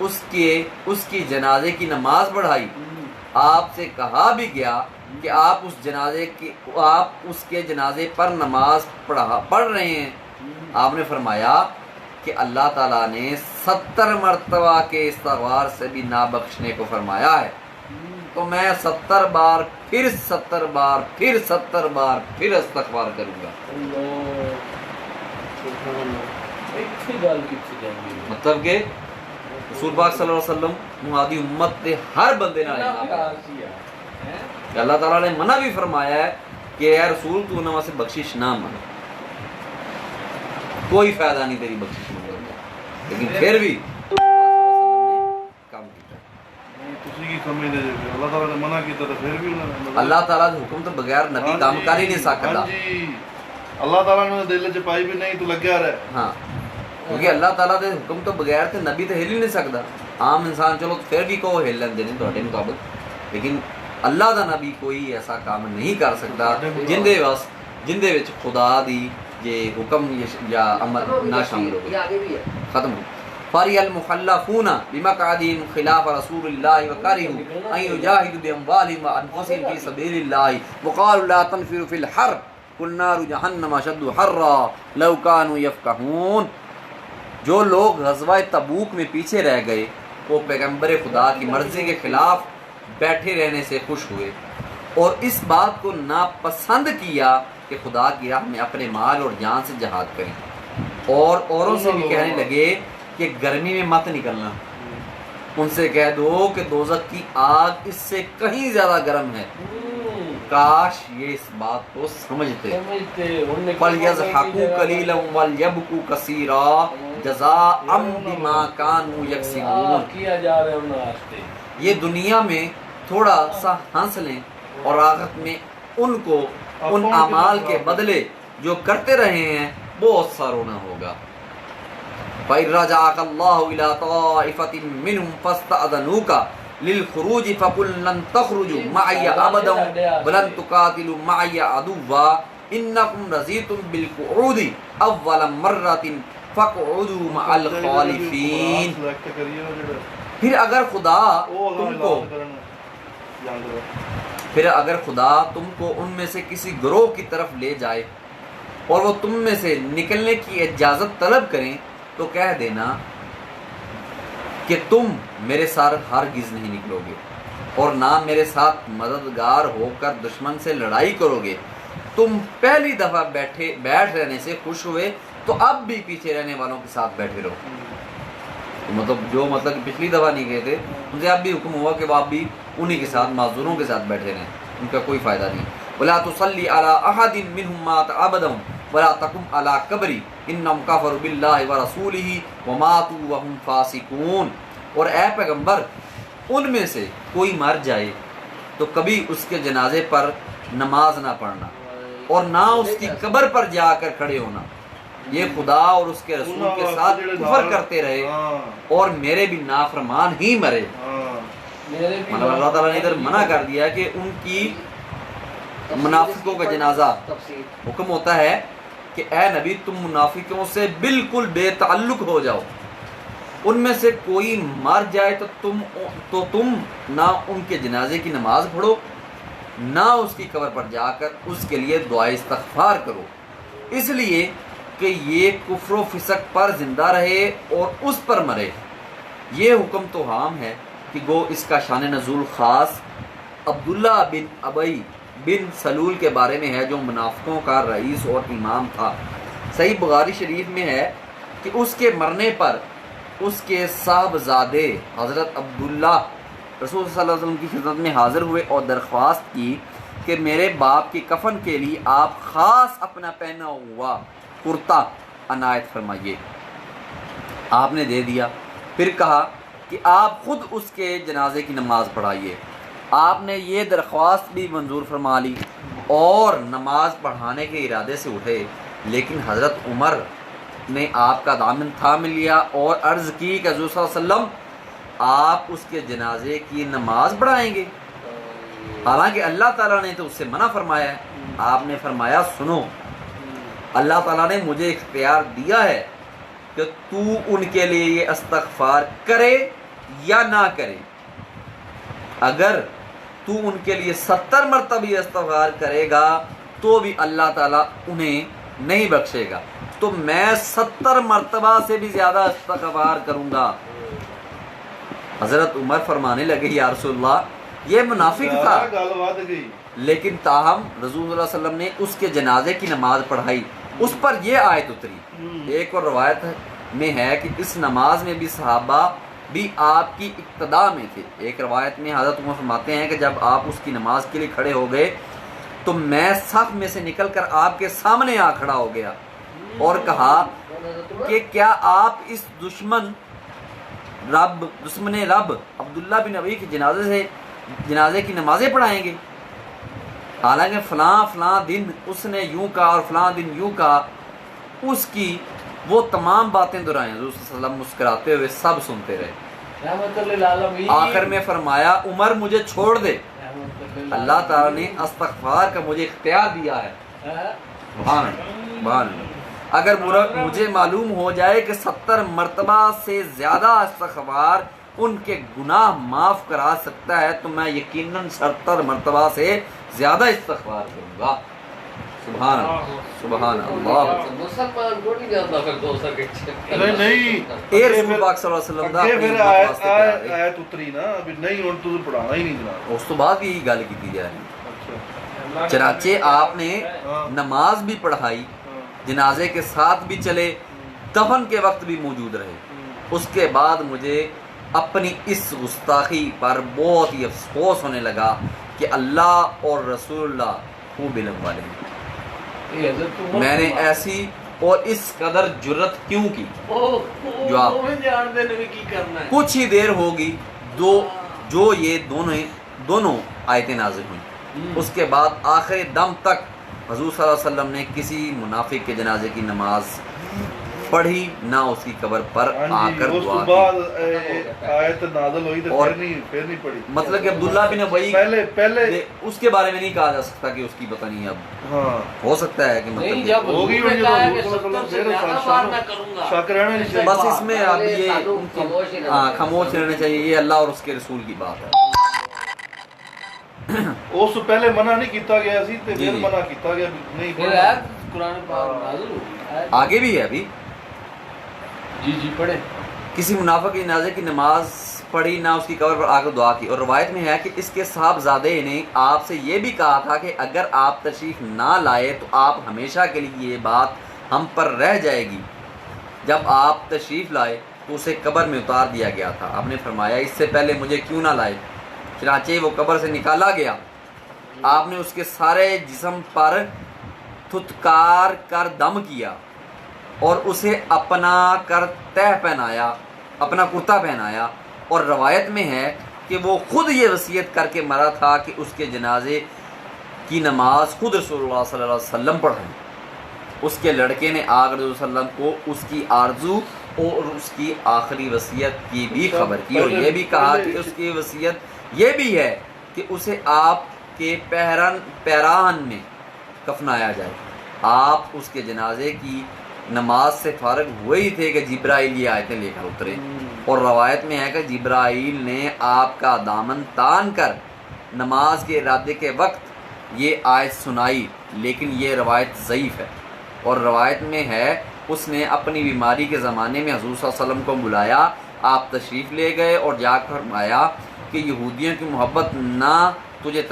اس کی جنازے کی نماز پڑھائی. آپ سے کہا بھی گیا کہ آپ اس کے جنازے پر نماز پڑھ رہے ہیں. آپ نے فرمایا کہ اللہ تعالیٰ نے 70 مرتبہ کے استغفار سے بھی نہ بخشنے کو فرمایا ہے، تو میں 70 بار پھر 70 بار پھر 70 بار پھر استغفار کروں گا. مطلب کہ رسول پاک صلی اللہ علیہ وسلم معادی امت دے ہر بندے نال کہ اللہ تعالیٰ نے منع بھی فرمایا ہے کہ اے رسول تو انہاں سے بخشش نہ مانگ. کوئی فائدہ نہیں تیری بخشش منگل میں، لیکن پھر بھی رسول اللہ صلی اللہ علیہ وسلم نے کام کیا۔ تسی کی سمجھدے جے کہ اللہ تعالیٰ نے منع کیتا تے پھر بھی انہوں نے اللہ تعالیٰ کے حکم تو بغیر نبی کام کر ہی نہیں سکتا۔ ہاں جی، اللہ تعالیٰ نے دل چ پائی بھی نہیں تو لگیا رہے۔ ہاں، کیونکہ اللہ تعالیٰ کے حکم تو بغیر تے نبی تو ہل ہی نہیں سکتا۔ عام انسان چلو پھر بھی کہو ہل لیندے نے تواڈے مطابق، لیکن اللہ دا نبی کوئی ایسا کام نہیں کر سکتا جندے وچ خدا دی یہ حکم یا عمل نہ شامل ہو۔ ختم ہو۔ فاری المخلفون بمقعدهم خلاف رسول الله وكرهوا ان يجاهدوا باموالهم وانفسهم في سبيل الله وقالوا لا تنفروا في الحر قل نار جهنم اشد حرا لو كانوا يفقهون۔ جو لوگ غزوہ تبوک میں پیچھے رہ گئے وہ پیغمبر خدا کی مرضی کے خلاف بیٹھے رہنے سے خوش ہوئے اور اس بات کو ناپسند کیا کہ خدا کی راہ میں اپنے مال اور جان سے جہاد کریں، اور اوروں سے بھی کہنے لگے کہ گرمی میں مت نکلنا، ان سے کہہ دو کہ دوزخ کی آگ اس سے کہیں زیادہ گرم ہے۔ کاش یہ اس بات کو سمجھتے۔ فَلْيَضْحَكُوا قَلِيلًا وَلْيَبْكُوا كَثِيرًا جَزَاءً بِمَا كَانُوا يَكْسِبُونَ۔ کیا جا رہے ہیں راستے، یہ دنیا میں تھوڑا سا ہنس لیں اور آخرت میں ان کو ان اعمال کے بدلے جو کرتے رہے ہیں بہت سا رونا ہوگا۔ فَإِن رَجَعَكَ اللَّهُ إِلَىٰ طَائِفَةٍ مِّنْهُمْ فَاسْتَأْذَنُوكَ لِلْخُرُوجِ فَقُل لَّن تَخْرُجُوا مَعِيَ أَبَدًا وَلَن تُقَاتِلُوا مَعِيَ عَدُوًّا إِنَّكُمْ رَضِيتُم بِالْقُعُودِ أَوَّلَ مَرَّةٍ فَاقْعُدُوا مَعَ الْخَالِفِينَ۔ پھر اگر خدا تم کو ان میں سے کسی گروہ کی طرف لے جائے اور وہ تم میں سے نکلنے کی اجازت طلب کریں تو کہہ دینا کہ تم میرے ساتھ ہرگز نہیں نکلو گے اور نہ میرے ساتھ مددگار ہو کر دشمن سے لڑائی کرو گے۔ تم پہلی دفعہ بیٹھ رہنے سے خوش ہوئے تو اب بھی پیچھے رہنے والوں کے ساتھ بیٹھے رہو۔ مطلب پچھلی دفعہ نہیں گئے تھے ان سے اب بھی حکم ہوا کہ وہ اب بھی انہی کے ساتھ معذوروں کے ساتھ بیٹھے رہیں، ان کا کوئی فائدہ نہیں۔ وَلَا تُصَلِّ عَلَىٰ أَحَدٍ مِّنْهُمْ مَاتَ أَبَدًا وَلَا تَقُمْ عَلَىٰ قَبْرِهِ إِنَّهُمْ كَفَرُوا بِاللَّهِ وَرَسُولِهِ وَمَاتُوا وَهُمْ فَاسِقُونَ۔ اور اے پیغمبر ان میں سے کوئی مر جائے تو کبھی اس کے جنازے پر نماز نہ پڑھنا اور نہ اس کی قبر پر جا کر کھڑے ہونا، یہ خدا اور اس کے رسول کے ساتھ کفر کرتے رہے اور میرے بھی نافرمان ہی مرے۔ مطلب اللہ تعالیٰ نے ادھر منع کر دیا کہ ان کی منافقوں کا جنازہ، حکم ہوتا ہے کہ اے نبی تم منافقوں سے بالکل بے تعلق ہو جاؤ، ان میں سے کوئی مر جائے تو تم نہ ان کے جنازے کی نماز پڑھو نہ اس کی قبر پر جا کر اس کے لیے دعائے استغفار کرو، اس لیے کہ یہ کفر و فسق پر زندہ رہے اور اس پر مرے۔ یہ حکم تو عام ہے کہ گو اس کا شان نزول خاص عبداللہ بن ابی بن سلول کے بارے میں ہے جو منافقوں کا رئیس اور امام تھا۔ صحیح بخاری شریف میں ہے کہ اس کے مرنے پر اس کے صاحبزادے حضرت عبداللہ رسول صلی اللہ علیہ وسلم کی خدمت میں حاضر ہوئے اور درخواست کی کہ میرے باپ کی کفن کے لیے آپ خاص اپنا پہنا ہوا کرتا عنایت فرمائیے۔ آپ نے دے دیا، پھر کہا کہ آپ خود اس کے جنازے کی نماز پڑھائیے۔ آپ نے یہ درخواست بھی منظور فرما لی اور نماز پڑھانے کے ارادے سے اٹھے، لیکن حضرت عمر نے آپ کا دامن تھام لیا اور عرض کی کہ حضور صلی اللہ علیہ وسلم آپ اس کے جنازے کی نماز پڑھائیں گے، حالانکہ اللہ تعالیٰ نے تو اس سے منع فرمایا ہے۔ آپ نے فرمایا سنو، اللہ تعالیٰ نے مجھے اختیار دیا ہے کہ تو ان کے لیے یہ استغفار کرے یا نہ کرے، اگر تو ان کے لیے 70 مرتبہ استغفار کرے گا تو بھی اللہ تعالیٰ انہیں نہیں بخشے گا، تو میں 70 مرتبہ سے بھی زیادہ استغفار کروں گا۔ حضرت عمر فرمانے لگے یا رسول اللہ یہ منافق تھا، لیکن تاہم رسول اللہ صلی اللہ علیہ وسلم نے اس کے جنازے کی نماز پڑھائی، اس پر یہ آیت اتری۔ ایک اور روایت میں ہے کہ اس نماز میں بھی صحابہ بھی آپ کی اقتداء میں تھے۔ ایک روایت میں حضرت عمر فرماتے ہیں کہ جب آپ اس کی نماز کے لیے کھڑے ہو گئے تو میں صف میں سے نکل کر آپ کے سامنے آ کھڑا ہو گیا اور کہا کہ کیا آپ اس دشمن رب عبداللہ بن ابی کے جنازے کی نمازیں پڑھائیں گے؟ حالانکہ فلاں دن اس نے یوں کہا اور فلاں دن یوں کہا، اس کی وہ تمام باتیں دہرائیں۔ حضور صلی اللہ علیہ وسلم مسکراتے ہوئے سب سنتے رہے۔ رحمت للعالمین۔ آخر میں فرمایا عمر مجھے چھوڑ دے، اللہ تعالیٰ نے استغفار کا مجھے اختیار دیا ہے۔ سبحان اللہ، سبحان اللہ۔ اگر مجھے معلوم ہو جائے کہ 70 مرتبہ سے زیادہ استغفار ان کے گناہ معاف کرا سکتا ہے تو میں یقیناً 70 مرتبہ سے زیادہ استغفار کروں گا۔ سبحان اللہ، سبحان اللہ۔ مسلمان کو نہیں جاتا پھر دو سکے نہیں اے رسول پاک صلی اللہ علیہ وسلم دا اگے اپنی پھر امت واسطے پیار ہے۔ آیت اتری نا ابھی نہیں ہن تو پڑھانا ہی نہیں جناب۔ اس تو بعد بھی یہی گل کی جا رہی اچھا چنانچہ آپ نے نماز بھی پڑھائی، جنازے کے ساتھ بھی چلے، دفن کے وقت بھی موجود رہے۔ اس کے بعد مجھے اپنی اس گستاخی پر بہت ہی افسوس ہونے لگا کہ اللہ اور رسول اللہ خوب علم والے ہیں۔ میں نے ایسی اور اس قدر جرت کیوں کی؟ جواب، کچھ ہی دیر ہوگی جو یہ دونوں آیتیں نازل ہوئیں۔ اس کے بعد آخر دم تک حضور صلی اللہ علیہ وسلم نے کسی منافق کے جنازے کی نماز پڑھی، نہ اس کی قبر پر آ کر اس دعا بعد کی۔ آیت نازل ہوئی تو اور پھر نہیں پڑھی۔ مطلب کہ عبداللہ بن ابی پہلے اس کے بارے میں نہیں کہا جا سکتا کہ اس کی پتہ نہیں، اب ہاں ہو سکتا ہے کہ نہیں، مطلب جب ہوگی حضور نے جو کہا کہ حضور صلی اللہ 70 سے علیہ زیادہ وسلم بار میں کروں گا۔ شک رہنا نہیں چاہیے۔ بس اس میں اب یہ خاموش رہنا چاہیے، یہ اللہ اور اس کے رسول کی بات ہے۔ اس سے پہلے منع نہیں کیتا گیا سی تے جی پھر جی۔ منع کیتا گیا نہیں پھر پڑھنا۔ آیت قرآن پاک نازل ہوئی۔ آگے بھی ہے ابھی، جی پڑھیں۔ کسی منافق کے جنازے کی نماز پڑھی، نہ اس کی قبر پر آ کر دعا کی۔ اور روایت میں ہے کہ اس کے صاحبزادے نے آپ سے یہ بھی کہا تھا کہ اگر آپ تشریف نہ لائے تو آپ ہمیشہ کے لیے یہ بات ہم پر رہ جائے گی۔ جب آپ تشریف لائے تو اسے قبر میں اتار دیا گیا تھا۔ آپ نے فرمایا اس سے پہلے مجھے کیوں نہ لائے؟ چنانچہ وہ قبر سے نکالا گیا، آپ نے اس کے سارے جسم پر تھتکار کر دم کیا اور اسے اپنا کرتا پہنایا، اور روایت میں ہے کہ وہ خود یہ وصیت کر کے مرا تھا کہ اس کے جنازے کی نماز خود رسول اللہ صلی اللہ علیہ وسلم پڑھیں۔ اس کے لڑکے نے آ کر رسول اللہ علیہ وسلم کو اس کی آرزو اور اس کی آخری وصیت کی بھی خبر کی، اور یہ بھی کہا کہ اس کی وصیت یہ بھی ہے کہ اسے آپ کے پیراہن میں کفنایا جائے۔ آپ اس کے جنازے کی نماز سے فارغ ہوئے ہی تھے کہ جبرائیل یہ آیتیں لے کر اترے، اور روایت میں ہے کہ جبرائیل نے آپ کا دامن تان کر نماز کے ارادے کے وقت یہ آیت سنائی، لیکن یہ روایت ضعیف ہے۔ اور روایت میں ہے اس نے اپنی بیماری کے زمانے میں حضور صلی اللہ علیہ وسلم کو بلایا، آپ تشریف لے گئے اور جا کر فرمایا کہ یہودیوں کی محبت نے تجھے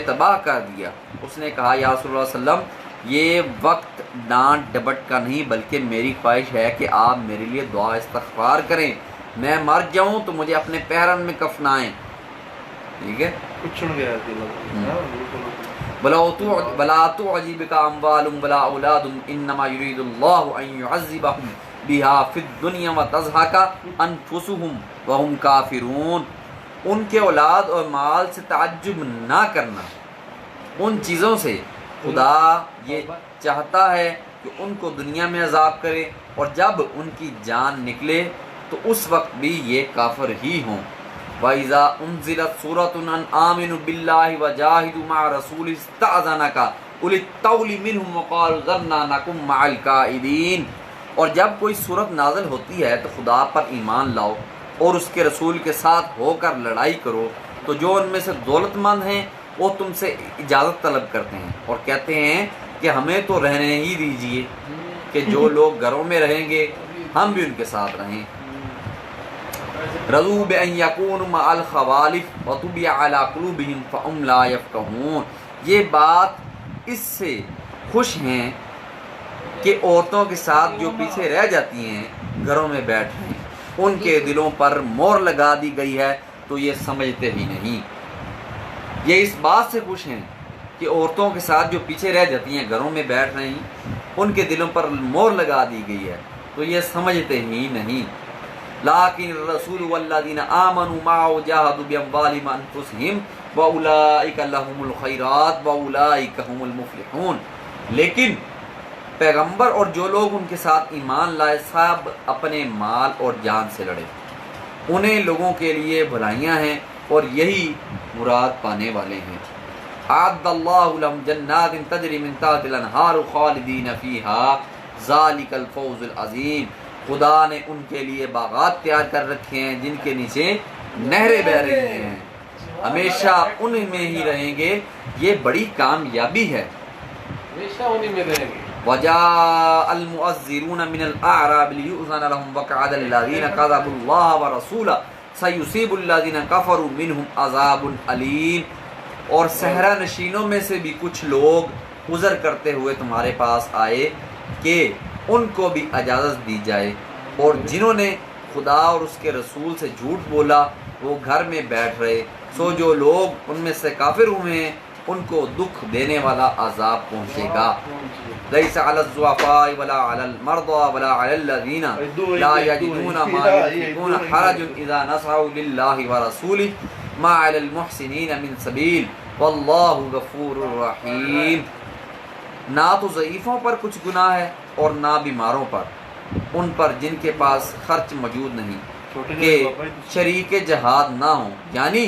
تباہ کر دیا۔ اس نے کہا یا رسول اللہ صلی اللہ علیہ وسلم، یہ وقت ڈانٹ ڈپٹ کا نہیں بلکہ میری خواہش ہے کہ آپ میرے لیے دعا استغفار کریں، میں مر جاؤں تو مجھے اپنے پیرن میں کفنائیں۔ ٹھیک ہے، پوچھن گیا کہ بلا تعجبک اموال ولا اولاد انما يريد الله ان يعذبهم بها في الدنيا وتزهق انفسهم وهم كافرون۔ ان کے اولاد اور مال سے تعجب نہ کرنا، ان چیزوں سے خدا یہ چاہتا ہے کہ ان کو دنیا میں عذاب کرے، اور جب ان کی جان نکلے تو اس وقت بھی یہ کافر ہی ہوں۔ وَإِذَا أُنزِلَتْ سُورَةٌ أَنْ آمِنُوا بِاللَّهِ وَجَاهِدُوا مَعَ رَسُولِهِ اسْتَأْذَنَكَ أُولِي الطَّوْلِ مِنْهُمْ وَقَالُوا ذَرْنَا نَكُن مَعَ الْقَاعِدِينَ۔ اور جب کوئی صورت نازل ہوتی ہے تو خدا پر ایمان لاؤ اور اس کے رسول کے ساتھ ہو کر لڑائی کرو، تو جو ان میں سے دولت مند ہیں وہ تم سے اجازت طلب کرتے ہیں اور کہتے ہیں کہ ہمیں تو رہنے ہی دیجیے، کہ جو لوگ گھروں میں رہیں گے ہم بھی ان کے ساتھ رہیں۔ رضوا بأن يكونوا مع الخوالف وطبع على قلوبهم فهم لا يفقهون۔ یہ بات اس سے خوش ہیں کہ عورتوں کے ساتھ جو پیچھے رہ جاتی ہیں گھروں میں بیٹھیں، ان کے دلوں پر مہر لگا دی گئی ہے تو یہ سمجھتے ہی نہیں۔ یہ اس بات سے خوش ہیں کہ عورتوں کے ساتھ جو پیچھے رہ جاتی ہیں گھروں میں بیٹھ رہی ان کے دلوں پر مہر لگا دی گئی ہے تو یہ سمجھتے ہی نہیں. لیکن الرسول والذین آمنوا معه جاهدوا باموالهم وانفسهم واولئک لهم الخیرات واولئک هم المفلحون. لیکن پیغمبر اور جو لوگ ان کے ساتھ ایمان لائے سب اپنے مال اور جان سے لڑے، انہیں لوگوں کے لیے بھلائیاں ہیں اور یہی مراد پانے والے ہیں. اعد اللہ لهم جنات تجری من تحتها الانہار خالدین فیہا ذالک الفوز العظیم. خدا نے ان کے لیے باغات تیار کر رکھے ہیں جن کے نیچے نہریں بہہ رہی ہیں، ہمیشہ ان میں ہی رہیں گے، یہ بڑی کامیابی ہے. ہمیشہ انہیں میں رہیں گے. وجاء المؤذرون من الاعراب ليؤذن لهم وقعد الذين كذبوا الله ورسوله سيصيب الذين كفروا منهم عذاب الیم. اور صحرا نشینوں میں سے بھی کچھ لوگ عذر کرتے ہوئے تمہارے پاس آئے کہ ان کو بھی اجازت دی جائے، اور جنہوں نے خدا اور اس کے رسول سے جھوٹ بولا وہ گھر میں بیٹھ رہے. سو جو لوگ ان میں سے کافر ہوئے ہیں ان کو دکھ دینے والا عذاب پہنچے گا. لیس علی الضعفاء ولا علی المرضى ولا علی الذین لا یجدون ما ينفقون حرج اذا نصحوا للہ ورسولہ ما علی المحسنین من سبیل واللہ غفور رحیم. نہ تو ضعیفوں پر کچھ گناہ ہے اور نہ بیماروں پر، ان پر جن کے پاس خرچ موجود نہیں کہ شریک جہاد نہ ہوں، یعنی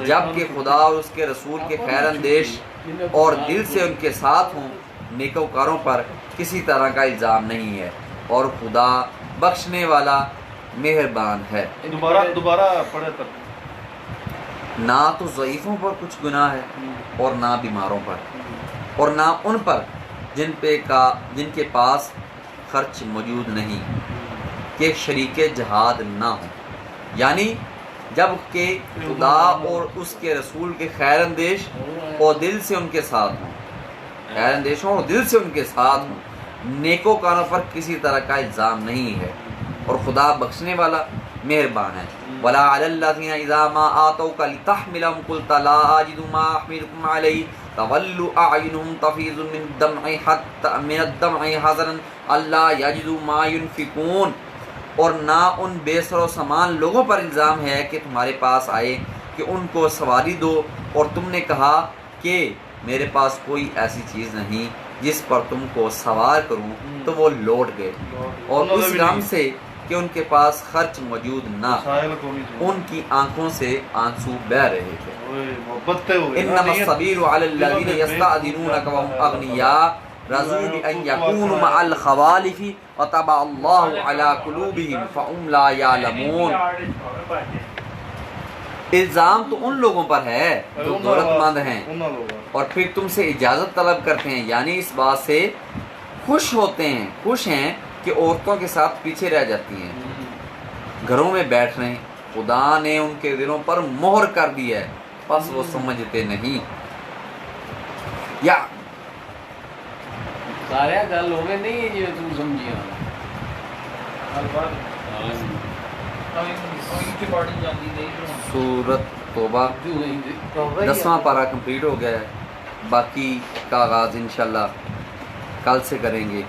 جب کہ خدا اور اس کے رسول کے خیر اندیش اور دل سے ان کے ساتھ ہوں. نیکوکاروں پر کسی طرح کا الزام نہیں ہے اور خدا بخشنے والا مہربان ہے. دوبارہ پڑھے تب. نہ تو ضعیفوں پر کچھ گناہ ہے اور نہ بیماروں پر، اور نہ ان پر جن کے پاس خرچ موجود نہیں کہ شریک جہاد نہ ہوں، یعنی جب کہ خدا اور اس کے رسول کے خیر اندیش اور دل سے ان کے ساتھ ہوں، خیر اندیشوں اور دل سے ان کے ساتھ ہوں. نیکوکاروں پر کسی طرح کا الزام نہیں ہے اور خدا بخشنے والا مہربان ہے. ولا علی الذین اذا ما آتوک لتحملهم قلت لا اجد ما احملکم علیہ تولوا اعینهم تفیض من الدمع حزنا الا یجدوا ما ينفقون. اور نہ ان بے سر و سامان لوگوں پر الزام ہے کہ تمہارے پاس آئے کہ ان کو سواری دو اور تم نے کہا کہ میرے پاس کوئی ایسی چیز نہیں جس پر تم کو سوار کروں تو وہ لوٹ گئے، اور اس غم سے کہ ان کے پاس خرچ موجود نہ، ان کی آنکھوں سے آنسو بہہ رہے تھے. انما السبیل علی الذین یستأذنونک وهم اغنیاء رضوا بأن یکونوا مع الخوالف وطبع اللہ علی قلوبہم فهم لا یعلمون. الزام تو ان لوگوں پر ہے جو دولت مند ہیں اور پھر تم سے اجازت طلب کرتے ہیں، یعنی اس بات سے خوش ہیں کہ عورتوں کے ساتھ پیچھے رہ جاتی ہیں، گھروں میں بیٹھ رہے ہیں. خدا نے ان کے دلوں پر مہر کر دی ہے بس وہ سمجھتے نہیں. یا سارے گل ہوئے نہیں ہے جی تم سمجھی سورت توبہ 10واں پارہ کمپلیٹ ہو گیا ہے، باقی کا آغاز انشاءاللہ کل سے کریں گے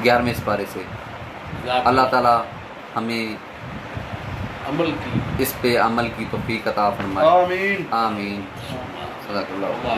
11ویں پارے سے. اللہ تعالی ہمیں عمل کی اس پہ عمل کی توفیق عطا فرمائے. آمین. آمین. صدق اللہ.